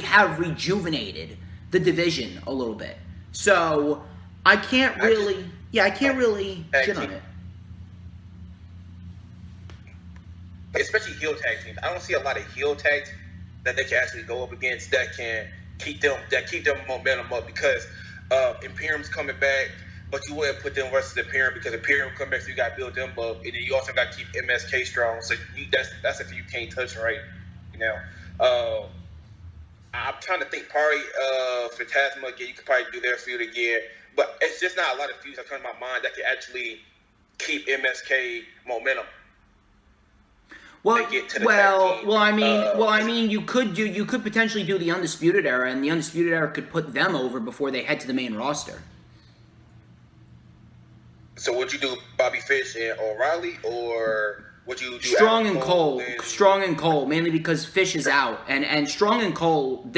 have rejuvenated the division a little bit. So I can't really shit on it. Especially heel tag teams. I don't see a lot of heel tags that they can actually go up against that can keep them momentum up because Imperium's coming back, but you wouldn't put them versus Imperium because Imperium come back, so you got to build them up, and then you also got to keep MSK strong. So that's if you can't touch right now. I'm trying to think. Probably Phantasma again. You could probably do their feud again, but it's just not a lot of feuds that come to my mind that can actually keep MSK momentum. Well, they get to the tag team. I mean, you could potentially do the Undisputed Era, and the Undisputed Era could put them over before they head to the main roster. So would you do Bobby Fish and O'Reilly, or would you do Strong and Cole, mainly because Fish is out, and Strong and Cole,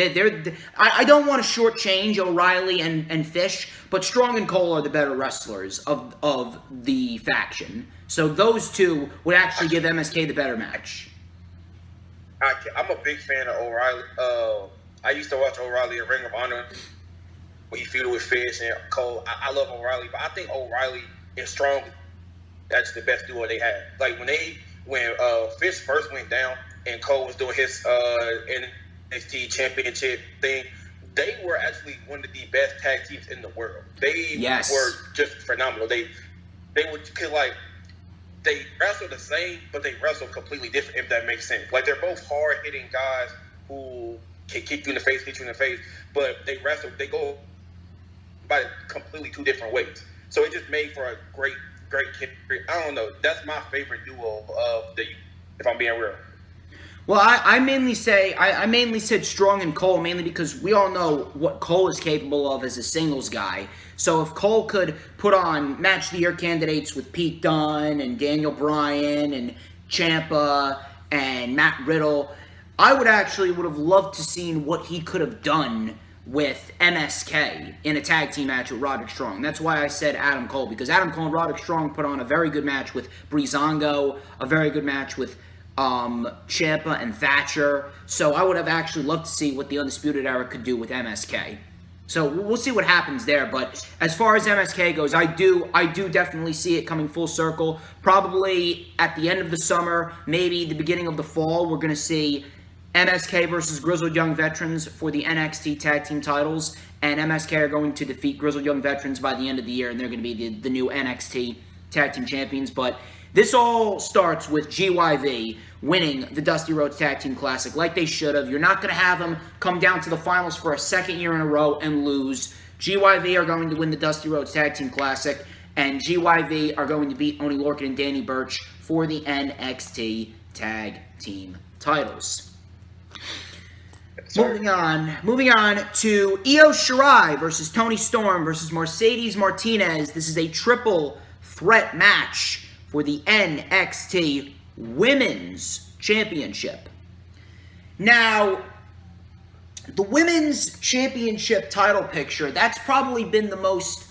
I don't want to shortchange O'Reilly and Fish, but Strong and Cole are the better wrestlers of the faction. So those two would actually give MSK the better match. I'm a big fan of O'Reilly. I used to watch O'Reilly in Ring of Honor when he feuded with Fish and Cole. I love O'Reilly, but I think O'Reilly and Strong, that's the best duo they had. Like when Fish first went down and Cole was doing his NXT Championship thing, they were actually one of the best tag teams in the world. They were just phenomenal. They were they wrestle the same, but they wrestle completely different, if that makes sense. Like, they're both hard-hitting guys who can kick you in the face, hit you in the face, but they go by completely two different ways. So it just made for a great chemistry. I don't know. That's my favorite duo if I'm being real. Well, I mainly said Strong and Cole, mainly because we all know what Cole is capable of as a singles guy. So if Cole could put on Match of the Year candidates with Pete Dunne and Daniel Bryan and Ciampa and Matt Riddle, I would have loved to seen what he could have done with MSK in a tag team match with Roderick Strong. That's why I said Adam Cole, because Adam Cole and Roderick Strong put on a very good match with Breezango, a very good match with Ciampa and Thatcher. So I would have actually loved to see what the Undisputed Era could do with MSK. So we'll see what happens there. But as far as MSK goes, I do definitely see it coming full circle. Probably at the end of the summer, maybe the beginning of the fall, we're going to see MSK versus Grizzled Young Veterans for the NXT Tag Team titles. And MSK are going to defeat Grizzled Young Veterans by the end of the year, and they're going to be the new NXT Tag Team Champions. But this all starts with GYV winning the Dusty Rhodes Tag Team Classic like they should have. You're not going to have them come down to the finals for a second year in a row and lose. GYV are going to win the Dusty Rhodes Tag Team Classic, and GYV are going to beat Oney Lorcan and Danny Burch for the NXT Tag Team titles. Moving on to Io Shirai versus Toni Storm versus Mercedes Martinez. This is a triple threat match for the NXT Women's Championship. Now, the Women's Championship title picture, that's probably been the most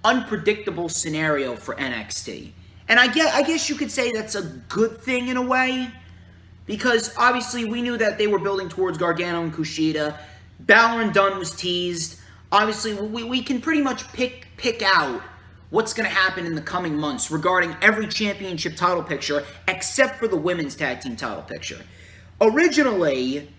unpredictable scenario for NXT. And I guess you could say that's a good thing in a way, because obviously we knew that they were building towards Gargano and Kushida. Balor and Dunne was teased. Obviously, we can pretty much pick out what's going to happen in the coming months regarding every championship title picture except for the women's tag team title picture. Originally,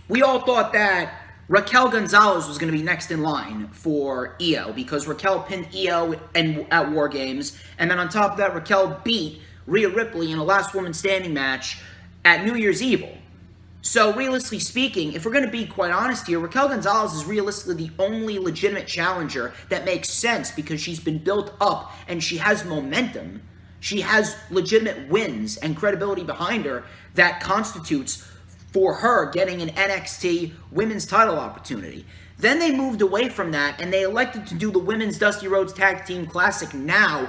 we all thought that Raquel Gonzalez was going to be next in line for Io, because Raquel pinned Io at War Games, and then on top of that, Raquel beat Rhea Ripley in a last woman standing match at New Year's Evil. So realistically speaking, if we're going to be quite honest here, Raquel Gonzalez is realistically the only legitimate challenger that makes sense, because she's been built up and she has momentum. She has legitimate wins and credibility behind her that constitutes for her getting an NXT women's title opportunity. Then they moved away from that and they elected to do the Women's Dusty Rhodes Tag Team Classic now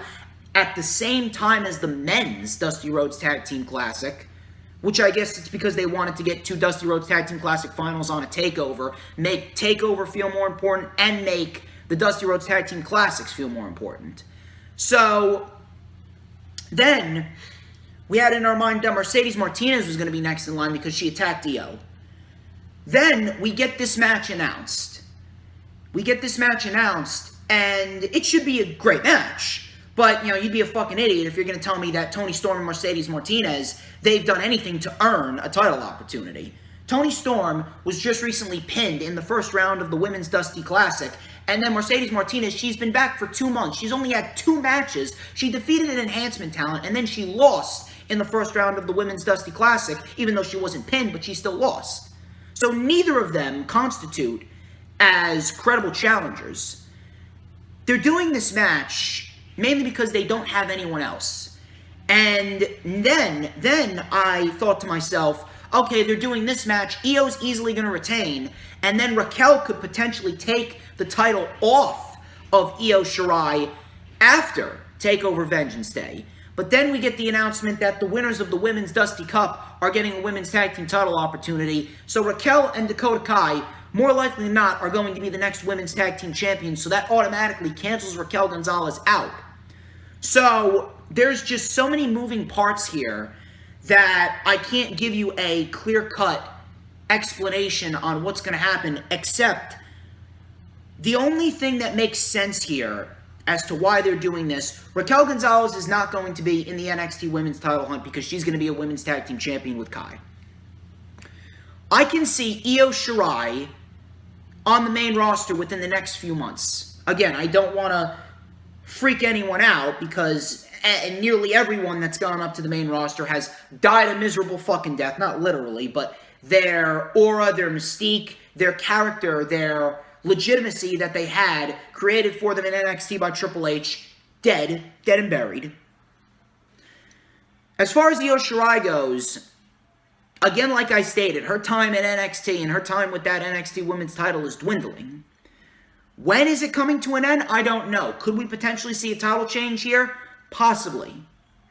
at the same time as the Men's Dusty Rhodes Tag Team Classic, which I guess it's because they wanted to get two Dusty Rhodes Tag Team Classic finals on a TakeOver, make TakeOver feel more important, and make the Dusty Rhodes Tag Team Classics feel more important. So then we had in our mind that Mercedes Martinez was going to be next in line because she attacked Io. Then we get this match announced. And it should be a great match. But, you'd be a fucking idiot if you're going to tell me that Toni Storm and Mercedes Martinez, they've done anything to earn a title opportunity. Toni Storm was just recently pinned in the first round of the Women's Dusty Classic. And then Mercedes Martinez, she's been back for 2 months. She's only had 2 matches. She defeated an enhancement talent, and then she lost in the first round of the Women's Dusty Classic, even though she wasn't pinned, but she still lost. So neither of them constitute as credible challengers. They're doing this match mainly because they don't have anyone else. And then I thought to myself, okay, they're doing this match, Io's easily going to retain, and then Raquel could potentially take the title off of Io Shirai after TakeOver Vengeance Day. But then we get the announcement that the winners of the Women's Dusty Cup are getting a Women's Tag Team title opportunity. So Raquel and Dakota Kai, more likely than not, are going to be the next Women's Tag Team champions. So that automatically cancels Raquel Gonzalez out. So there's just so many moving parts here that I can't give you a clear-cut explanation on what's going to happen, except the only thing that makes sense here as to why they're doing this, Raquel Gonzalez is not going to be in the NXT Women's title hunt because she's going to be a Women's Tag Team champion with Kai. I can see Io Shirai on the main roster within the next few months. Again, I don't want to freak anyone out because nearly everyone that's gone up to the main roster has died a miserable fucking death. Not literally, but their aura, their mystique, their character, their legitimacy that they had created for them in NXT by Triple H, dead and buried. As far as Io Shirai goes, again, like I stated, her time in NXT and her time with that NXT Women's title is dwindling. When is it coming to an end? I don't know. Could we potentially see a title change here? Possibly,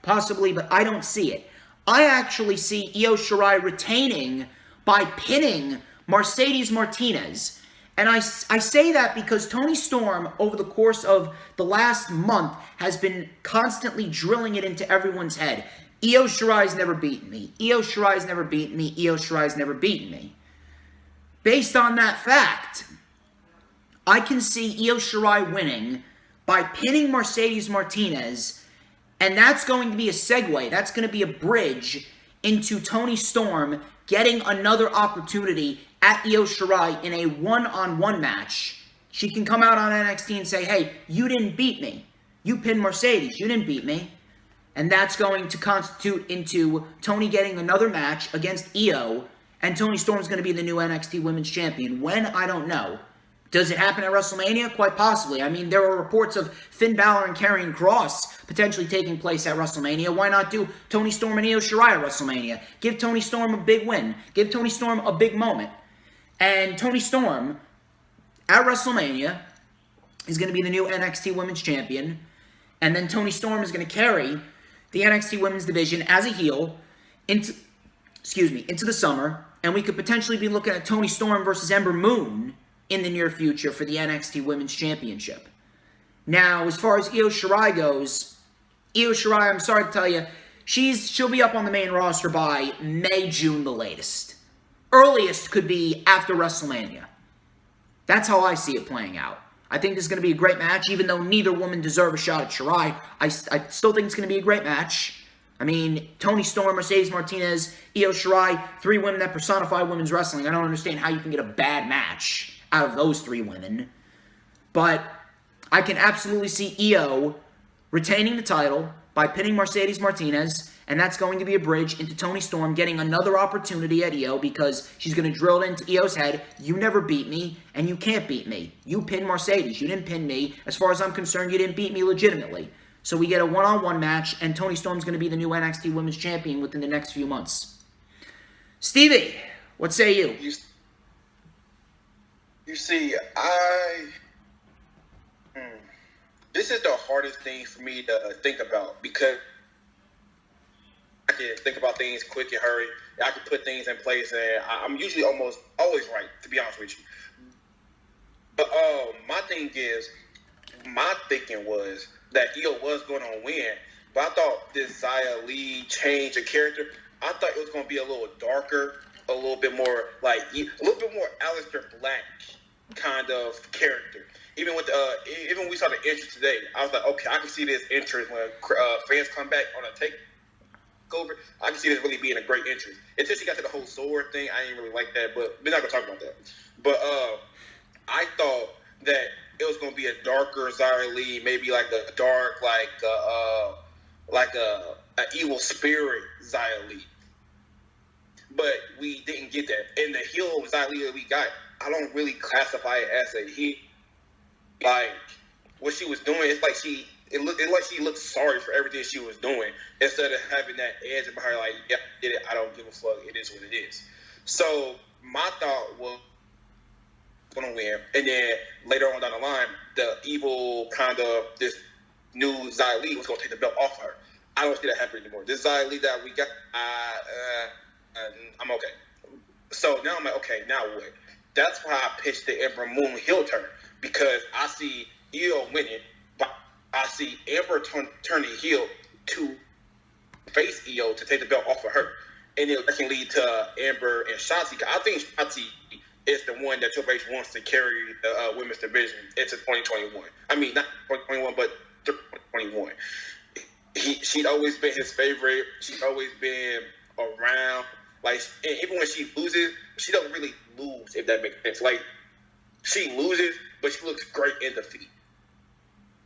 but I don't see it. I actually see Io Shirai retaining by pinning Mercedes Martinez. And I say that because Toni Storm, over the course of the last month, has been constantly drilling it into everyone's head. Io Shirai's never beaten me. Io Shirai's never beaten me. Io Shirai's never beaten me. Based on that fact, I can see Io Shirai winning by pinning Mercedes Martinez, and that's going to be a segue. That's going to be a bridge into Toni Storm getting another opportunity at Io Shirai in a one-on-one match. She can come out on NXT and say, hey, you didn't beat me. You pinned Mercedes. You didn't beat me. And that's going to constitute into Toni getting another match against Io, and Toni Storm's going to be the new NXT Women's Champion. When? I don't know. Does it happen at WrestleMania? Quite possibly. I mean, there are reports of Finn Balor and Karrion Kross potentially taking place at WrestleMania. Why not do Toni Storm and Io Shirai at WrestleMania? Give Toni Storm a big win. Give Toni Storm a big moment. And Toni Storm, at WrestleMania, is going to be the new NXT Women's Champion. And then Toni Storm is going to carry the NXT Women's Division as a heel into the summer. And we could potentially be looking at Toni Storm versus Ember Moon in the near future for the NXT Women's Championship. Now, as far as Io Shirai goes, Io Shirai, I'm sorry to tell you, she'll be up on the main roster by May, June the latest. Earliest could be after WrestleMania. That's how I see it playing out. I think this is going to be a great match, even though neither woman deserve a shot at Shirai. I still think it's going to be a great match. I mean, Toni Storm, Mercedes Martinez, Io Shirai, three women that personify women's wrestling. I don't understand how you can get a bad match out of those three women. But I can absolutely see Io retaining the title by pinning Mercedes Martinez, and that's going to be a bridge into Toni Storm getting another opportunity at Io because she's going to drill it into Io's head. You never beat me, and you can't beat me. You pinned Mercedes. You didn't pin me. As far as I'm concerned, you didn't beat me legitimately. So we get a one-on-one match, and Toni Storm's going to be the new NXT Women's Champion within the next few months. Stevie, what say you? You see, this is the hardest thing for me to think about because I can think about things quick and hurry. I can put things in place, and I'm usually almost always right, to be honest with you. But my thinking was that Io was going to win, but I thought this Xia Li change of character, I thought it was going to be a little darker, a little bit more Aleister Black kind of character. Even when we saw the entrance today, I was like, okay, I can see this entrance when fans come back on a takeover. I can see this really being a great entrance. Until she got to the whole sword thing, I didn't really like that, but we're not gonna talk about that. But I thought that it was gonna be a darker Xia Li, maybe like a dark, like a evil spirit Xia Li. But we didn't get that. And the heel Xia Li that we got, I don't really classify it as a heel. Like, what she was doing, it's like she it like she looked sorry for everything she was doing instead of having that edge about her, like, yeah, I did it, I don't give a fuck, it is what it is. So my thought was going to win, and then later on down the line, the evil kind of this new Xia Li was going to take the belt off her. I don't see that happening anymore. This Xia Li that we got, I'm okay. So now I'm like, okay, now what? That's why I pitched the Ember Moon heel turn, because I see Io winning, but I see Ember turning heel to face Io to take the belt off of her. And it can lead to Ember and Shotzi. I think Shotzi is the one that Triple H wants to carry the women's division into 2021. I mean, not 2021, but 2021. She'd always been his favorite. She's always been around. Like, and even when she loses, she doesn't really lose, if that makes sense. Like, she loses, but she looks great in defeat.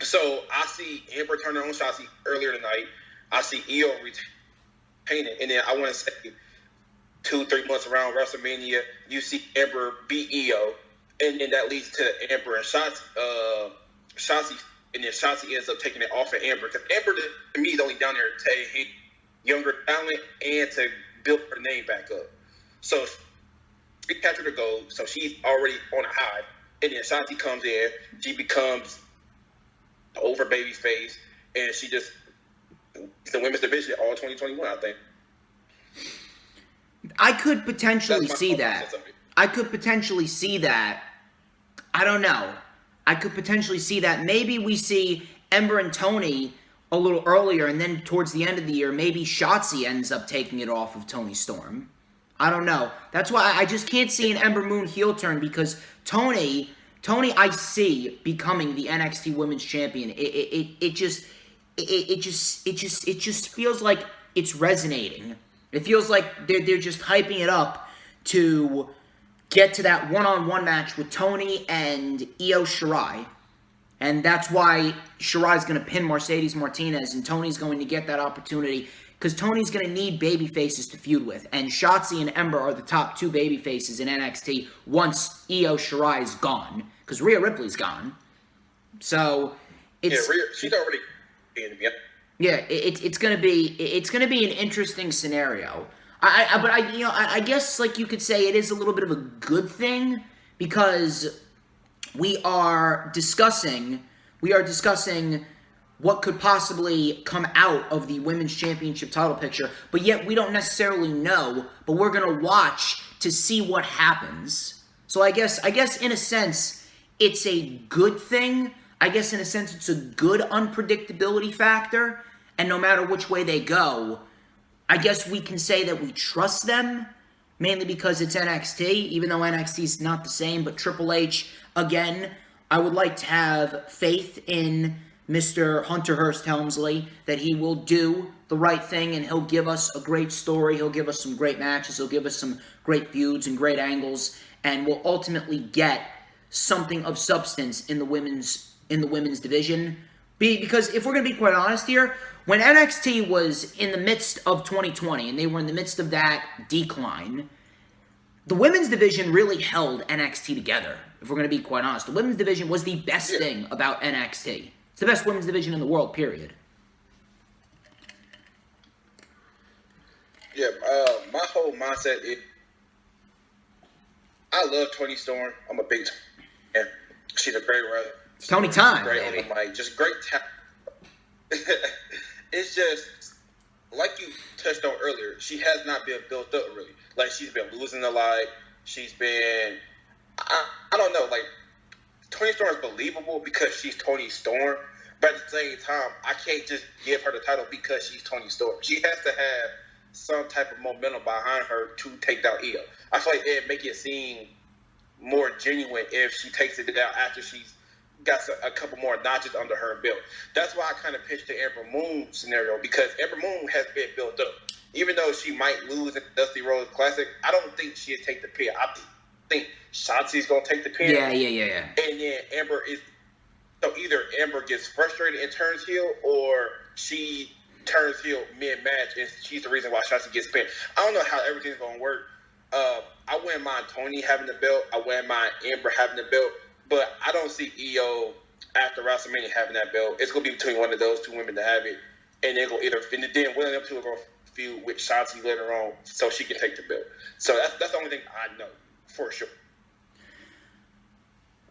So I see Ember turning on Shotzi earlier tonight. I see Io retaining, and then I want to say 2-3 months around WrestleMania, you see Ember beat Io, and then that leads to Ember and Shotzi, and then Shotzi ends up taking it off of Ember, because Ember to me is only down there to hit younger talent and to build her name back up. So she captured the gold, so she's already on a high, and then Shotzi comes in, she becomes the over baby face, and she just the women's division all 2021, I think. I could potentially see that. I could potentially see that. I don't know. I could potentially see that. Maybe we see Ember and Toni a little earlier, and then towards the end of the year, maybe Shotzi ends up taking it off of Toni Storm. I don't know. That's why I just can't see an Ember Moon heel turn, because Toni I see becoming the NXT Women's Champion. It just feels like it's resonating. It feels like they're just hyping it up to get to that one-on-one match with Toni and Io Shirai. And that's why Shirai's going to pin Mercedes Martinez, and Toni's going to get that opportunity, because Toni's going to need baby faces to feud with. And Shotzi and Ember are the top 2 baby faces in NXT once Io Shirai is gone, because Rhea Ripley's gone. So it's she's already in. Yep. Yeah, it's gonna be an interesting scenario. I guess, like, you could say it is a little bit of a good thing, because we are discussing what could possibly come out of the Women's Championship title picture, but yet we don't necessarily know, but we're gonna watch to see what happens. So I guess in a sense it's a good thing. I guess in a sense it's a good unpredictability factor. And no matter which way they go, I guess we can say that we trust them, mainly because it's NXT, even though NXT is not the same. But Triple H, again, I would like to have faith in Mr. Hunter Hearst Helmsley, that he will do the right thing and he'll give us a great story. He'll give us some great matches. He'll give us some great feuds and great angles, and we'll ultimately get something of substance in the women's division. Because if we're going to be quite honest here, when NXT was in the midst of 2020 and they were in the midst of that decline, the women's division really held NXT together, if we're going to be quite honest. The women's division was the best thing about NXT. It's the best women's division in the world, period. Yeah, my whole mindset is, I love Toni Storm. I'm a big fan. She's a great wrestler. It's Toni time, great baby. On the mic. Just great talent. It's just, like you touched on earlier, she has not been built up really. Like, she's been losing a lot. She's been, I don't know, like, Toni Storm is believable because she's Toni Storm, but at the same time, I can't just give her the title because she's Toni Storm. She has to have some type of momentum behind her to take down Io. I feel like it'd make it seem more genuine if she takes it down after she's got a couple more notches under her belt. That's why I kind of pitched the Ember Moon scenario, because Ember Moon has been built up. Even though she might lose in the Dusty Rhodes Classic, I don't think she'll take the pin. I think Shotzi's going to take the pin. Yeah. And then Ember is... So either Ember gets frustrated and turns heel, or she turns heel mid-match and she's the reason why Shotzi gets pinned. I don't know how everything's going to work. I wouldn't mind Toni having the belt. I wouldn't mind Ember having the belt. But I don't see Io after WrestleMania having that belt, it's gonna be between one of those two women to have it, and they're gonna either then one of them two are gonna feud with Shotzi later on, so she can take the belt. So that's the only thing I know for sure.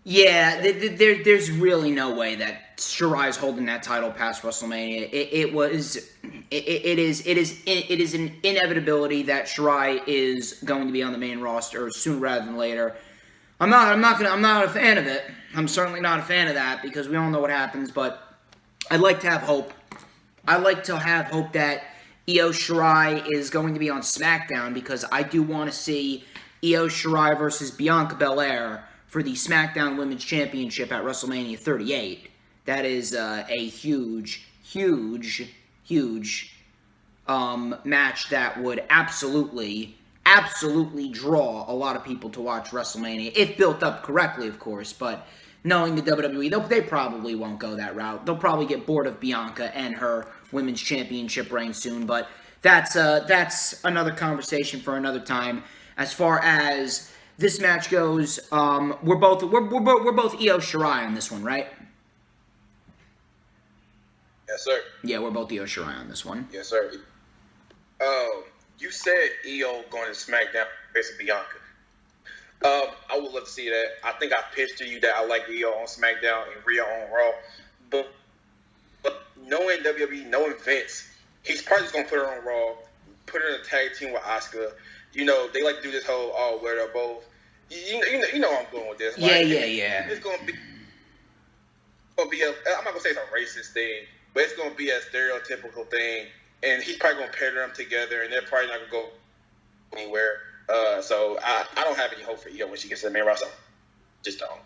Yeah, there's really no way that Shirai's holding that title past WrestleMania. It is an inevitability that Shirai is going to be on the main roster sooner rather than later. I'm not a fan of it. I'm certainly not a fan of that because we all know what happens. But I'd like to have hope. I'd like to have hope that Io Shirai is going to be on SmackDown because I do want to see Io Shirai versus Bianca Belair for the SmackDown Women's Championship at WrestleMania 38. That is a huge match that would absolutely draw a lot of people to watch WrestleMania, if built up correctly, of course. But knowing the WWE, they probably won't go that route. They'll probably get bored of Bianca and her Women's Championship reign soon. But that's another conversation for another time. As far as this match goes, we're both Io Shirai on this one, right? Yes, sir. Yeah, we're both Io Shirai on this one. Yes, sir. You said Io going to SmackDown versus Bianca. I would love to see that. I think I pitched to you that I like Io on SmackDown and Rhea on Raw. But knowing WWE, knowing Vince, he's probably just going to put her on Raw, put her in a tag team with Asuka. You know, they like to do this whole, where they're both. You know where I'm going with this. Yeah. It's going to be I'm not going to say it's a racist thing, but it's going to be a stereotypical thing. And he's probably going to pair them together, and they're probably not going to go anywhere. So I don't have any hope for Io when she gets to the main roster. Just don't.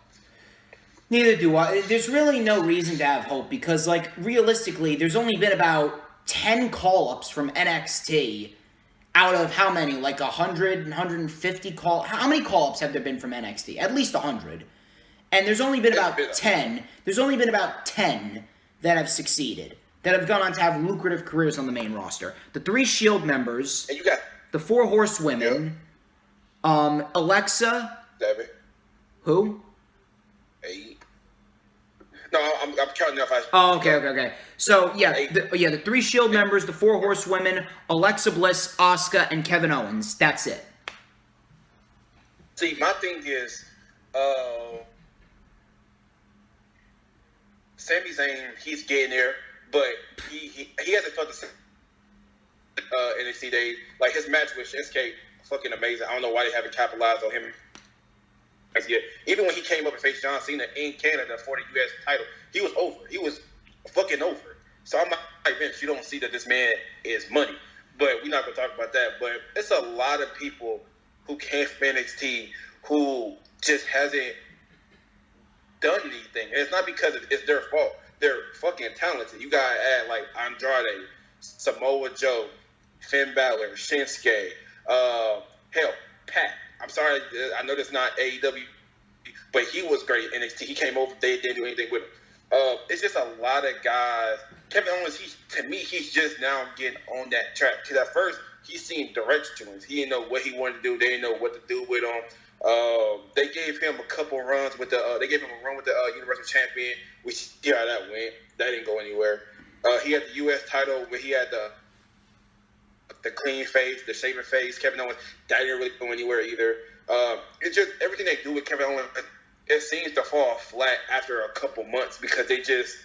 Neither do I. There's really no reason to have hope because, like, realistically, there's only been about 10 call-ups from NXT out of how many? Like 100, 150 call... How many call-ups have there been from NXT? At least 100. And there's only been about 10. There's only been about 10 that have succeeded, that have gone on to have lucrative careers on the main roster. The 3 Shield members, and you got the 4 Horsewomen, Alexa... 7. Who? 8. No, I'm counting up. Okay. So, the 3 Shield members, the 4 Horsewomen, Alexa Bliss, Asuka, and Kevin Owens. That's it. See, my thing is, Sami Zayn, he's getting there, but he hasn't felt the same NXT days. Like, his match with Shinsuke, fucking amazing. I don't know why they haven't capitalized on him yet. Even when he came up and faced John Cena in Canada for the U.S. title, he was over. He was fucking over. So I'm like, Vince, you don't see that this man is money. But we're not going to talk about that. But it's a lot of people who came from NXT who just hasn't done anything. And it's not because it's their fault. They're fucking talented. You got to add, like, Andrade, Samoa Joe, Finn Balor, Shinsuke, hell, Pat. I'm sorry, I know that's not AEW, but he was great in NXT. He came over, they didn't do anything with him. It's just a lot of guys. Kevin Owens, to me, he's just now getting on that track. Because at first, he's seen directions. He didn't know what he wanted to do. They didn't know what to do with him. They gave him a couple runs with they gave him a run with the Universal Champion. We see how that went. That didn't go anywhere. He had the U.S. title where he had the clean face, the shaven face. Kevin Owens, that didn't really go anywhere either. It's just everything they do with Kevin Owens, it seems to fall flat after a couple months because they just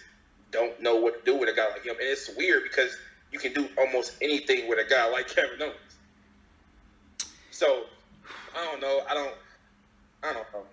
don't know what to do with a guy like him. And it's weird because you can do almost anything with a guy like Kevin Owens. So, I don't know. I don't know.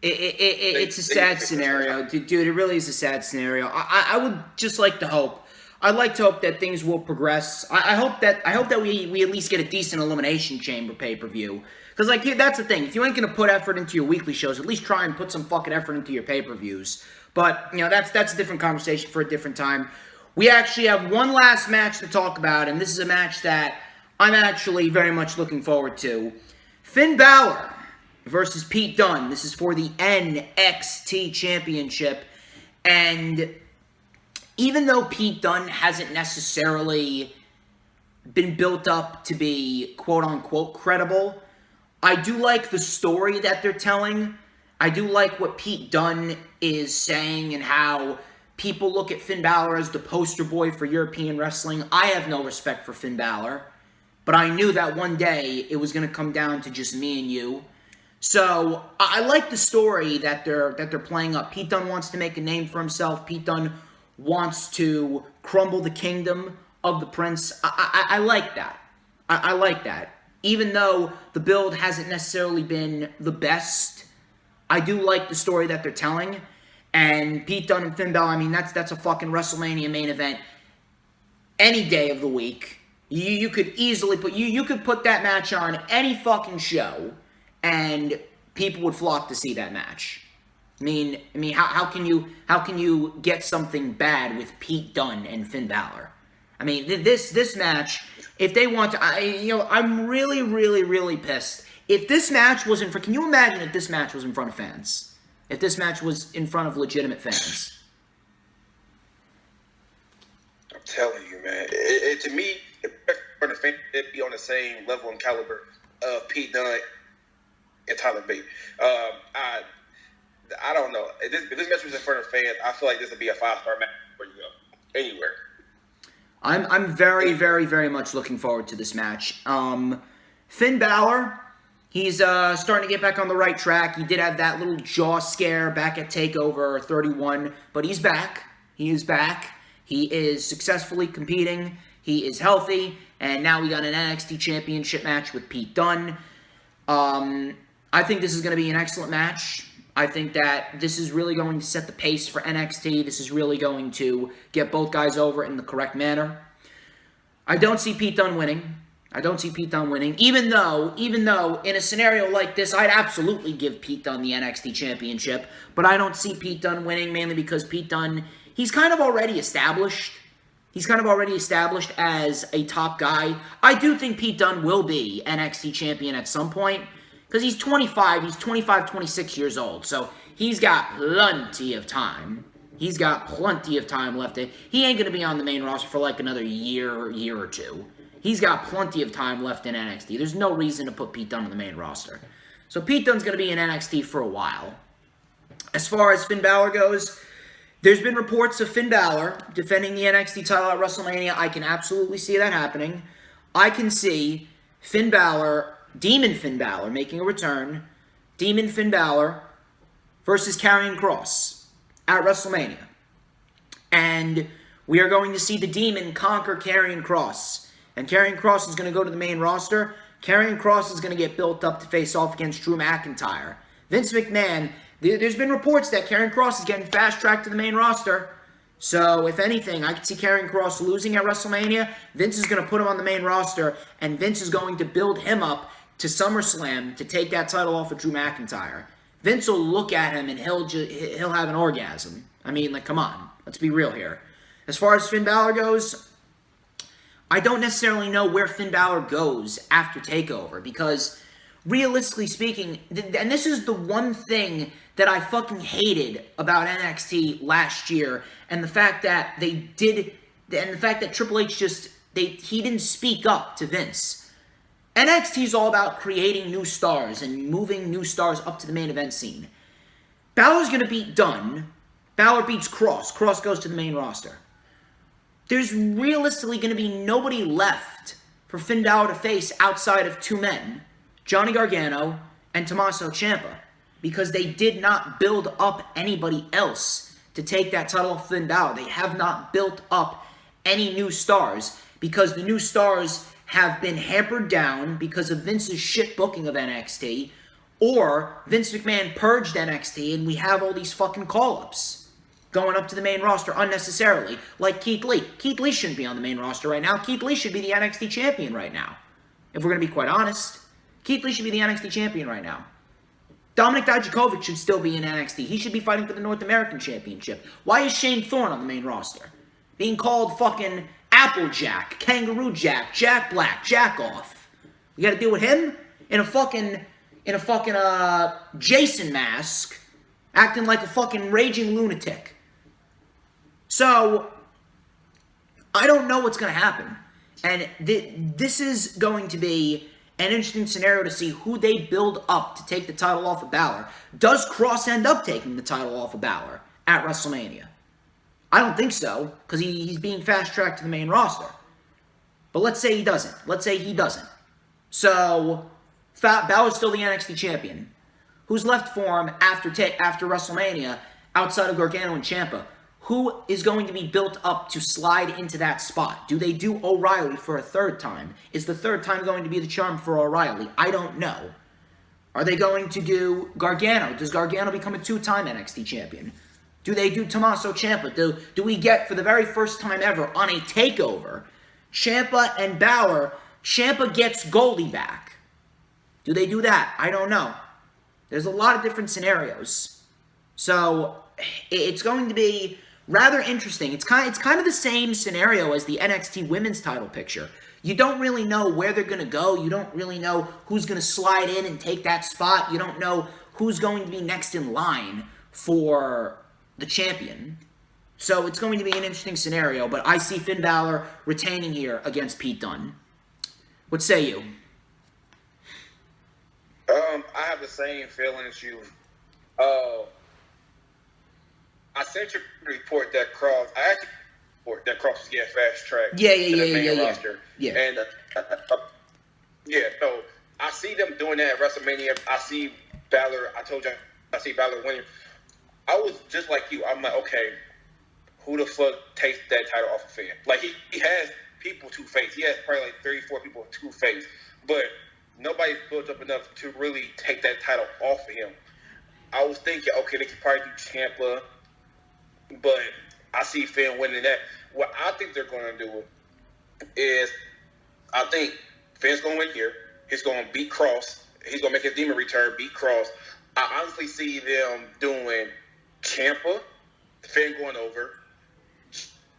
It's a sad scenario. Dude, it really is a sad scenario. I would just like to hope. I'd like to hope that things will progress. I hope that we at least get a decent Elimination Chamber pay-per-view. Because, like, that's the thing. If you ain't going to put effort into your weekly shows, at least try and put some fucking effort into your pay-per-views. But, that's a different conversation for a different time. We actually have one last match to talk about, and this is a match that I'm actually very much looking forward to. Finn Balor versus Pete Dunne. This is for the NXT Championship. And even though Pete Dunne hasn't necessarily been built up to be quote-unquote credible, I do like the story that they're telling. I do like what Pete Dunne is saying and how people look at Finn Balor as the poster boy for European wrestling. I have no respect for Finn Balor, but I knew that one day it was going to come down to just me and you. So I like the story that they're playing up. Pete Dunne wants to make a name for himself. Pete Dunne wants to crumble the kingdom of the Prince. I like that. I like that. Even though the build hasn't necessarily been the best, I do like the story that they're telling. And Pete Dunne and Finn Balor, I mean, that's a fucking WrestleMania main event any day of the week. You could easily you could put that match on any fucking show, and people would flock to see that match. I mean, how can you get something bad with Pete Dunne and Finn Balor? I mean, this match, if they want to, I'm really, really, really pissed. If this match was can you imagine if this match was in front of fans? If this match was in front of legitimate fans? I'm telling you, man. To me, it'd be on the same level and caliber of Pete Dunne and Tyler Bate. I don't know. If this match was in front of fans, I feel like this would be a 5-star match before you go anywhere. I'm very, very, very much looking forward to this match. Finn Balor, he's starting to get back on the right track. He did have that little jaw scare back at TakeOver 31, but he's back. He is back. He is successfully competing. He is healthy, and now we got an NXT Championship match with Pete Dunne. I think this is going to be an excellent match. I think that this is really going to set the pace for NXT. This is really going to get both guys over in the correct manner. I don't see Pete Dunne winning. Even though in a scenario like this, I'd absolutely give Pete Dunne the NXT Championship. But I don't see Pete Dunne winning, mainly because Pete Dunne, he's kind of already established. He's kind of already established as a top guy. I do think Pete Dunne will be NXT Champion at some point, because he's 25, 26 years old. So he's got plenty of time. He's got plenty of time left. He ain't going to be on the main roster for like another year or two. He's got plenty of time left in NXT. There's no reason to put Pete Dunne on the main roster. So Pete Dunne's going to be in NXT for a while. As far as Finn Balor goes, there's been reports of Finn Balor defending the NXT title at WrestleMania. I can absolutely see that happening. I can see Finn Balor, Demon Finn Balor, making a return. Demon Finn Balor versus Karrion Kross at WrestleMania. And we are going to see the Demon conquer Karrion Kross. And Karrion Kross is going to go to the main roster. Karrion Kross is going to get built up to face off against Drew McIntyre. Vince McMahon, there's been reports that Karrion Kross is getting fast-tracked to the main roster. So, if anything, I could see Karrion Kross losing at WrestleMania. Vince is going to put him on the main roster, and Vince is going to build him up to SummerSlam to take that title off of Drew McIntyre. Vince will look at him, and he'll have an orgasm. I mean, like, come on. Let's be real here. As far as Finn Balor goes, I don't necessarily know where Finn Balor goes after TakeOver, because realistically speaking, and this is the one thing that I fucking hated about NXT last year, and the fact that Triple H he didn't speak up to Vince. NXT is all about creating new stars and moving new stars up to the main event scene. Balor's going to beat Dunne. Balor beats Kross. Kross goes to the main roster. There's realistically going to be nobody left for Finn Balor to face outside of two men, Johnny Gargano and Tommaso Ciampa, because they did not build up anybody else to take that title off Finn Balor. They have not built up any new stars, because the new stars have been hampered down because of Vince's shit booking of NXT, or Vince McMahon purged NXT and we have all these fucking call-ups going up to the main roster unnecessarily, like Keith Lee. Keith Lee shouldn't be on the main roster right now. Keith Lee should be the NXT champion right now. If we're going to be quite honest, Keith Lee should be the NXT champion right now. Dominik Dijakovic should still be in NXT. He should be fighting for the North American Championship. Why is Shane Thorne on the main roster? Being called fucking Applejack, Kangaroo Jack, Jack Black, Jack Off. We got to deal with him in a fucking Jason mask, acting like a fucking raging lunatic. So, I don't know what's going to happen. And this is going to be an interesting scenario to see who they build up to take the title off of Balor. Does Cross end up taking the title off of Balor at WrestleMania? I don't think so, because he's being fast-tracked to the main roster. But let's say he doesn't. Let's say he doesn't. So, Balor's still the NXT champion. Who's left for him after WrestleMania outside of Gargano and Ciampa? Who is going to be built up to slide into that spot? Do they do O'Reilly for a third time? Is the third time going to be the charm for O'Reilly? I don't know. Are they going to do Gargano? Does Gargano become a two-time NXT champion? Do they do Tommaso Ciampa? Do we get, for the very first time ever, on a TakeOver, Ciampa and Balor, Ciampa gets Goldie back? Do they do that? I don't know. There's a lot of different scenarios. So, it's going to be rather interesting. It's kind of the same scenario as the NXT women's title picture. You don't really know where they're going to go. You don't really know who's going to slide in and take that spot. You don't know who's going to be next in line for the champion. So it's going to be an interesting scenario, but I see Finn Balor retaining here against Pete Dunne. What say you? I have the same feeling as you. I sent you a report that Cross. I actually report that Cross was getting fast tracked. Yeah. Roster. And so I see them doing that at WrestleMania. I see Balor. I told you I see Balor winning. I was just like you. I'm like, okay, who the fuck takes that title off of Finn? Like he has people to face. He has probably like 34 people to face, but nobody's built up enough to really take that title off of him. I was thinking, okay, they could probably do Ciampa, but I see Finn winning that. What I think they're going to do is, I think Finn's going to win here. He's going to beat Cross. He's going to make his demon return, beat Cross. I honestly see them doing Ciampa, Finn going over,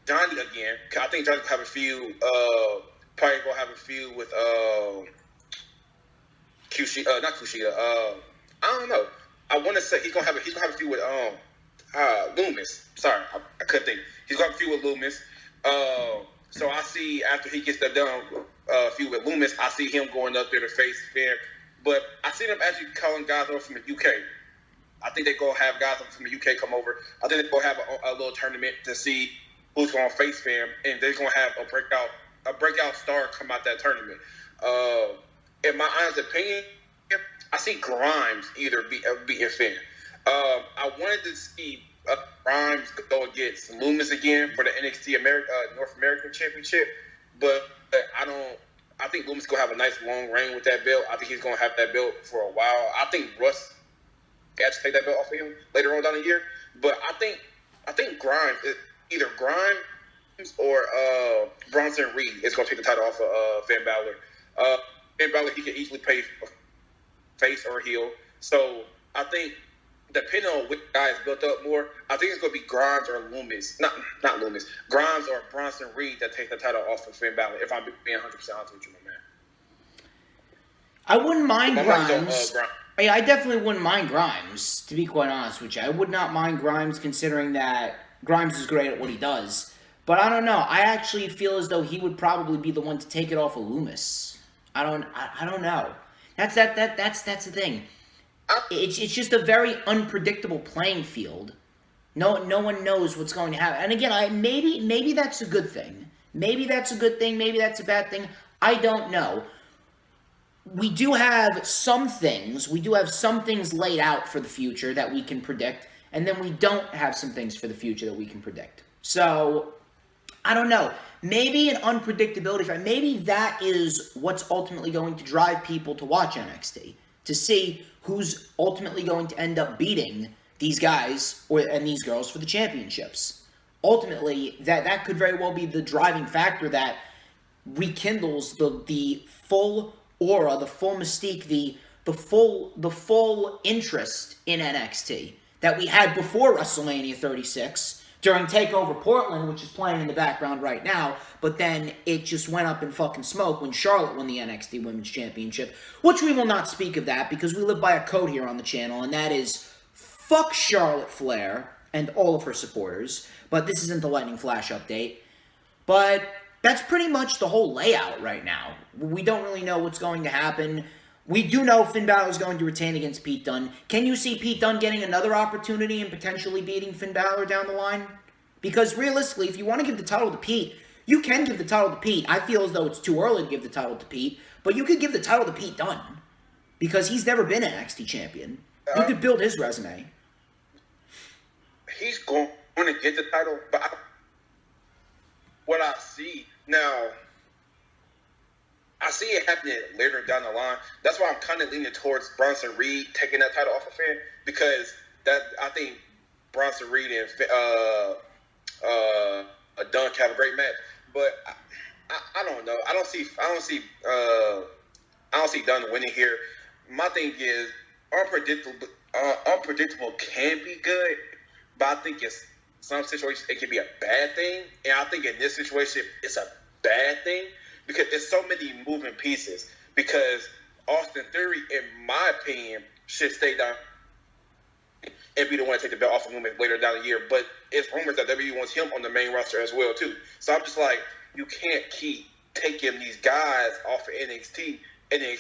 Johnny again. I think Johnny will have a feud. Probably going to have a feud with Kushida, not Kushida. I don't know. I want to say he's gonna have a feud with Loomis. Sorry, I couldn't think. He's gonna have a feud with Loomis. So I see after he gets that done feud with Loomis, I see him going up there to face Finn. But I see them actually calling guys over from the UK. I think they're gonna have guys from the UK come over. I think they're gonna have a little tournament to see who's gonna face Finn, and they're gonna have a breakout star come out that tournament. In my honest opinion, I see Grimes either beating Finn. I wanted to see Grimes go against Loomis again for the NXT North American Championship, but I think Loomis is gonna have a nice long reign with that belt. I think he's gonna have that belt for a while. I think Russ got to take that belt off of him later on down the year, but I think Grimes, either Grimes or Bronson Reed is gonna take the title off of Finn Balor. Finn Balor, he can easily play face or heel. So I think, depending on which guy is built up more, I think it's going to be Grimes or Loomis. Not Loomis. Grimes or Bronson Reed that take the title off of Finn Balor, if I'm being 100% honest with you, my man. I wouldn't mind Grimes. Yeah, I definitely wouldn't mind Grimes, to be quite honest with you. I would not mind Grimes, considering that Grimes is great at what he does. But I don't know. I actually feel as though he would probably be the one to take it off of Loomis. I don't know. That's the thing. It's just a very unpredictable playing field. No one knows what's going to happen. And again, maybe that's a good thing. Maybe that's a good thing. Maybe that's a bad thing. I don't know. We do have some things. We do have some things laid out for the future that we can predict, and then we don't have some things for the future that we can predict. So I don't know. Maybe an unpredictability factor. Maybe that is what's ultimately going to drive people to watch NXT, to see who's ultimately going to end up beating these guys and these girls for the championships. Ultimately, that could very well be the driving factor that rekindles the full aura, the full mystique, the full interest in NXT that we had before WrestleMania 36. During TakeOver Portland, which is playing in the background right now, but then it just went up in fucking smoke when Charlotte won the NXT Women's Championship, which we will not speak of that because we live by a code here on the channel, and that is fuck Charlotte Flair and all of her supporters. But this isn't the Lightning Flash update. But That's pretty much the whole layout right now. We don't really know what's going to happen. We do know Finn Balor is going to retain against Pete Dunne. Can you see Pete Dunne getting another opportunity and potentially beating Finn Balor down the line? Because realistically, if you want to give the title to Pete, you can give the title to Pete. I feel as though it's too early to give the title to Pete, but you could give the title to Pete Dunne because he's never been an NXT champion. You could build his resume. He's going to get the title, but what I see now, I see it happening later down the line. That's why I'm kind of leaning towards Bronson Reed taking that title off of Finn, because I think Bronson Reed and Dunn have a great match. But I don't know. I don't see Dunn winning here. My thing is unpredictable can be good, but I think it's some situations it can be a bad thing, and I think in this situation it's a bad thing because there's so many moving pieces. Because Austin Theory, in my opinion, should stay down and be the one to take the belt off of him later down the year. But it's rumors that WWE wants him on the main roster as well too. So I'm just like, you can't keep taking these guys off of NXT and then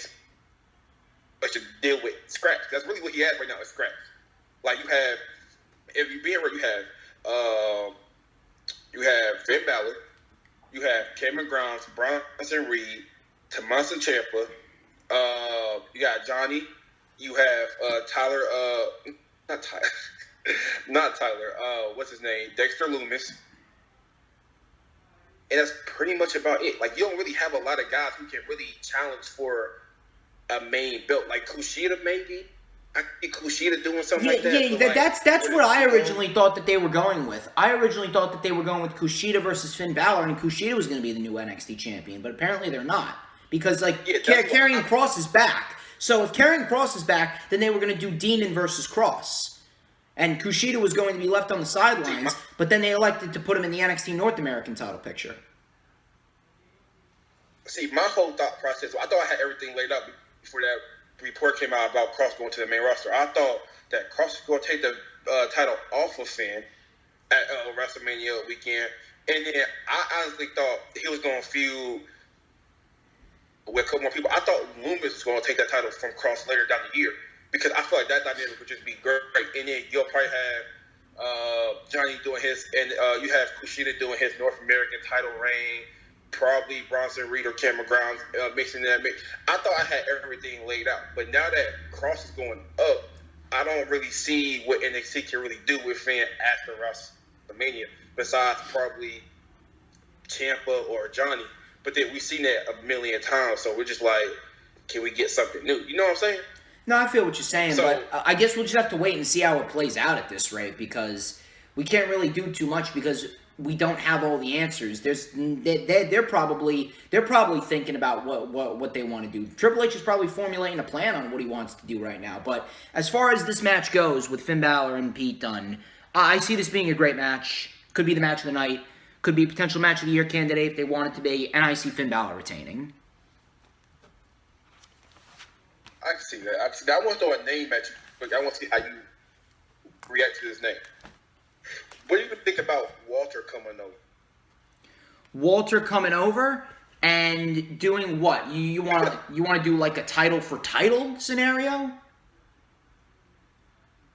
to deal with scraps. That's really what he has right now is scraps. Like you have, if you being where you have Finn Balor, you have Cameron Grimes, Bronson Reed, Tommaso Ciampa, you got Johnny, you have Tyler, not Tyler, what's his name, Dexter Lumis, and that's pretty much about it. Like you don't really have a lot of guys who can really challenge for a main belt, like Kushida maybe. I think Kushida doing something like that. Yeah, that's what I originally thought that they were going with. I originally thought that they were going with Kushida versus Finn Balor, and Kushida was going to be the new NXT champion, but apparently they're not. Because, Karrion Kross is back. So if Karrion Kross is back, then they were going to do Dean versus Kross. And Kushida was going to be left on the sidelines, but then they elected to put him in the NXT North American title picture. See, my whole thought process, I thought I had everything laid out before that report came out about Kross going to the main roster. I thought that Kross was going to take the title off of Finn at WrestleMania weekend, and then I honestly thought he was going to feud with a couple more people. I thought Lumis was going to take that title from Kross later down the year because I feel like that dynamic would just be great. And then you'll probably have Johnny doing his, and you have Kushida doing his North American title reign. Probably Bronson Reed or Cameron Grimes mixing that mix. I thought I had everything laid out, but now that Kross is going up, I don't really see what NXT can really do with Finn after WrestleMania, besides probably Ciampa or Johnny. But then we've seen that a million times, so we're just like, can we get something new? You know what I'm saying? No, I feel what you're saying, but I guess we'll just have to wait and see how it plays out at this rate, because we can't really do too much because we don't have all the answers. They're probably thinking about what they want to do. Triple H is probably formulating a plan on what he wants to do right now. But as far as this match goes with Finn Balor and Pete Dunne, I see this being a great match. Could be the match of the night. Could be a potential match of the year candidate if they want it to be. And I see Finn Balor retaining. I can see that. I want to throw a name at you, but I want to see how you react to this name. What do you think about Walter coming over? Walter coming over and doing what? You want to do like a title for title scenario?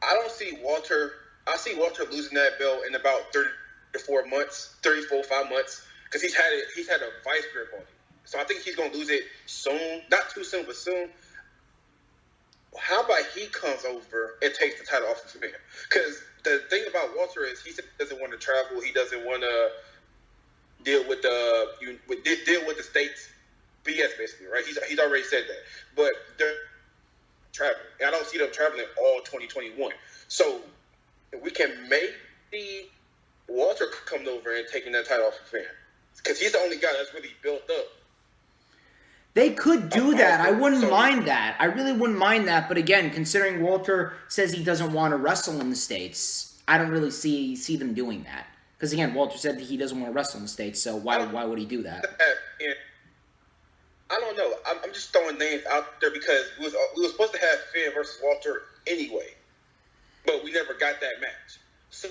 I don't see Walter. I see Walter losing that belt in about 34 months, 5 months, because he's had a vice grip on it. So I think he's gonna lose it soon. Not too soon, but soon. How about he comes over and takes the title off of him? Because the thing about Walter is he doesn't want to travel. He doesn't want to deal with the states BS, basically, right? He's already said that. But they're traveling. And I don't see them traveling all 2021. So we can maybe Walter come over and taking that title off of him. Because he's the only guy that's really built up. They could do that. I wouldn't mind that. I really wouldn't mind that. But again, considering Walter says he doesn't want to wrestle in the States, I don't really see them doing that. Because again, Walter said that he doesn't want to wrestle in the States, so why would he do that? I don't know. I'm just throwing names out there because we were supposed to have Finn versus Walter anyway, but we never got that match. So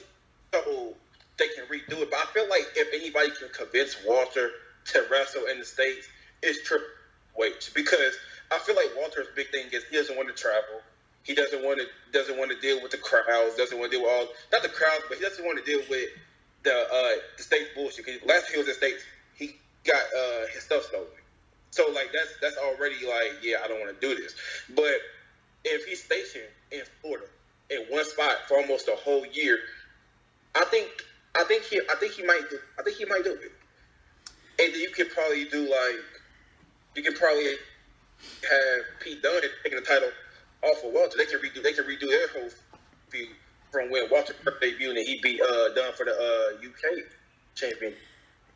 they can redo it. But I feel like if anybody can convince Walter to wrestle in the States is Triple H, because I feel like Walter's big thing is he doesn't want to travel. He doesn't want to deal with the crowds. Doesn't want to deal with not the crowds, but he doesn't want to deal with the States bullshit. Cause last time he was in the States, he got his stuff stolen. So like that's already like, yeah, I don't want to do this. But if he's stationed in Florida in one spot for almost a whole year, I think he might do it. And then you could probably have Pete Dunne taking the title off of Walter. They can redo their whole feud from when Walter debuted and he beat Dunne for the UK champion.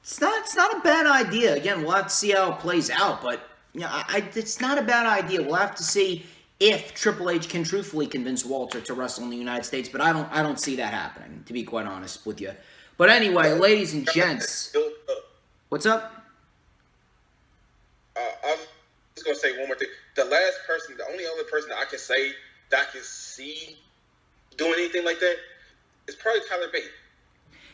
It's not a bad idea. Again, we'll have to see how it plays out, but it's not a bad idea. We'll have to see if Triple H can truthfully convince Walter to wrestle in the United States, but I don't see that happening, to be quite honest with you. But anyway, ladies and gents, what's up? I was gonna say one more thing. The only other person that I can say that I can see doing anything like that is probably Tyler Bate.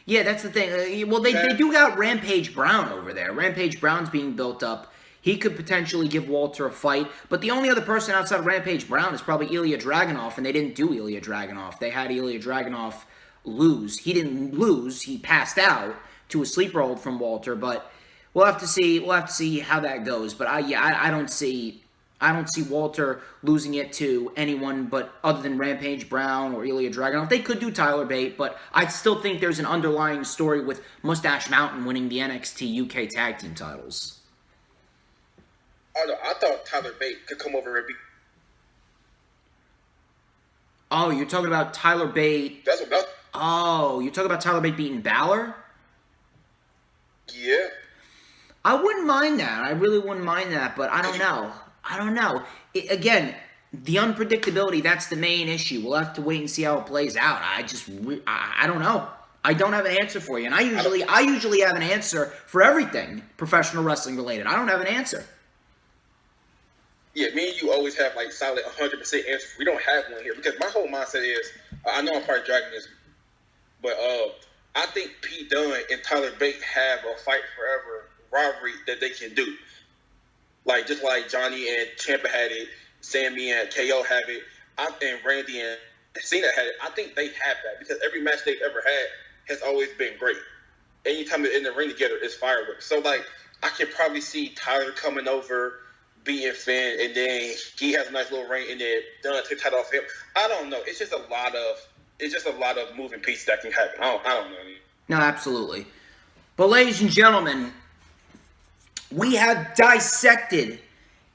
Yeah, that's the thing. Well, they do got Rampage Brown over there. Rampage Brown's being built up. He could potentially give Walter a fight. But the only other person outside of Rampage Brown is probably Ilya Dragunov, and they didn't do Ilya Dragunov. They had Ilya Dragunov lose. He didn't lose. He passed out to a sleeper hold from Walter, but we'll have to see. We'll have to see how that goes. But I don't see Walter losing it to anyone but other than Rampage Brown or Ilya Dragunov. They could do Tyler Bate, but I still think there's an underlying story with Mustache Mountain winning the NXT UK Tag Team titles. Oh no, I thought Tyler Bate could come over and beat. Oh, you're talking about Tyler Bate. That's what. Oh, you're talking about Tyler Bate beating Balor? Yeah. I wouldn't mind that. I really wouldn't mind that, but I don't know. Again, the unpredictability, that's the main issue. We'll have to wait and see how it plays out. I don't know. I don't have an answer for you. And I usually have an answer for everything professional wrestling related. I don't have an answer. Yeah, me and you always have like solid 100% answers. We don't have one here because my whole mindset is, I know I'm part of Dragon this, but I think Pete Dunne and Tyler Bate have a fight forever rivalry that they can do. Like, just like Johnny and Ciampa had it, Sammy and KO have it, and Randy and Cena had it. I think they have that because every match they've ever had has always been great. Anytime they're in the ring together, it's fireworks. So, like, I can probably see Tyler coming over, beating Finn, and then he has a nice little reign, and then Dunne take the title off him. I don't know. It's just a lot of moving pieces that can happen. I don't know. No, absolutely. But, ladies and gentlemen, we have dissected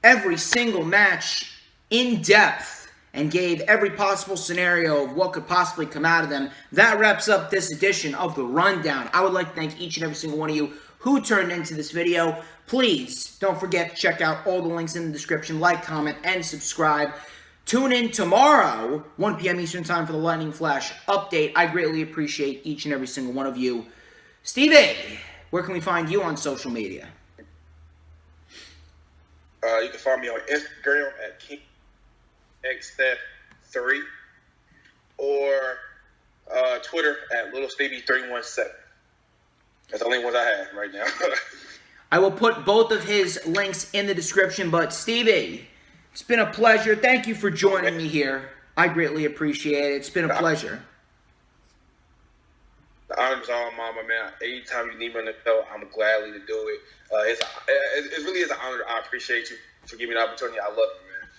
every single match in depth and gave every possible scenario of what could possibly come out of them. That wraps up this edition of The Rundown. I would like to thank each and every single one of you who turned into this video. Please don't forget to check out all the links in the description. Like, comment, and subscribe. Tune in tomorrow, 1 p.m. Eastern Time, for the Lightning Flash update. I greatly appreciate each and every single one of you. Stevie, where can we find you on social media? You can find me on Instagram at KingXF3 or Twitter at LittleStevie317. That's the only ones I have right now. I will put both of his links in the description, but Stevie, it's been a pleasure. Thank you for joining me here. I greatly appreciate it. It's been a pleasure. The honor's all mama, man. Anytime you need me on the show, I'm gladly to do it. It really is an honor. I appreciate you for giving me the opportunity. I love you, man.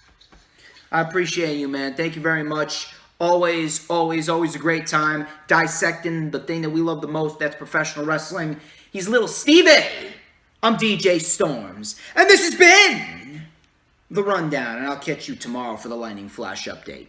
I appreciate you, man. Thank you very much. Always a great time dissecting the thing that we love the most, that's professional wrestling. He's Little Stevie. I'm DJ Storms. And this has been The Rundown, and I'll catch you tomorrow for the Lightning Flash update.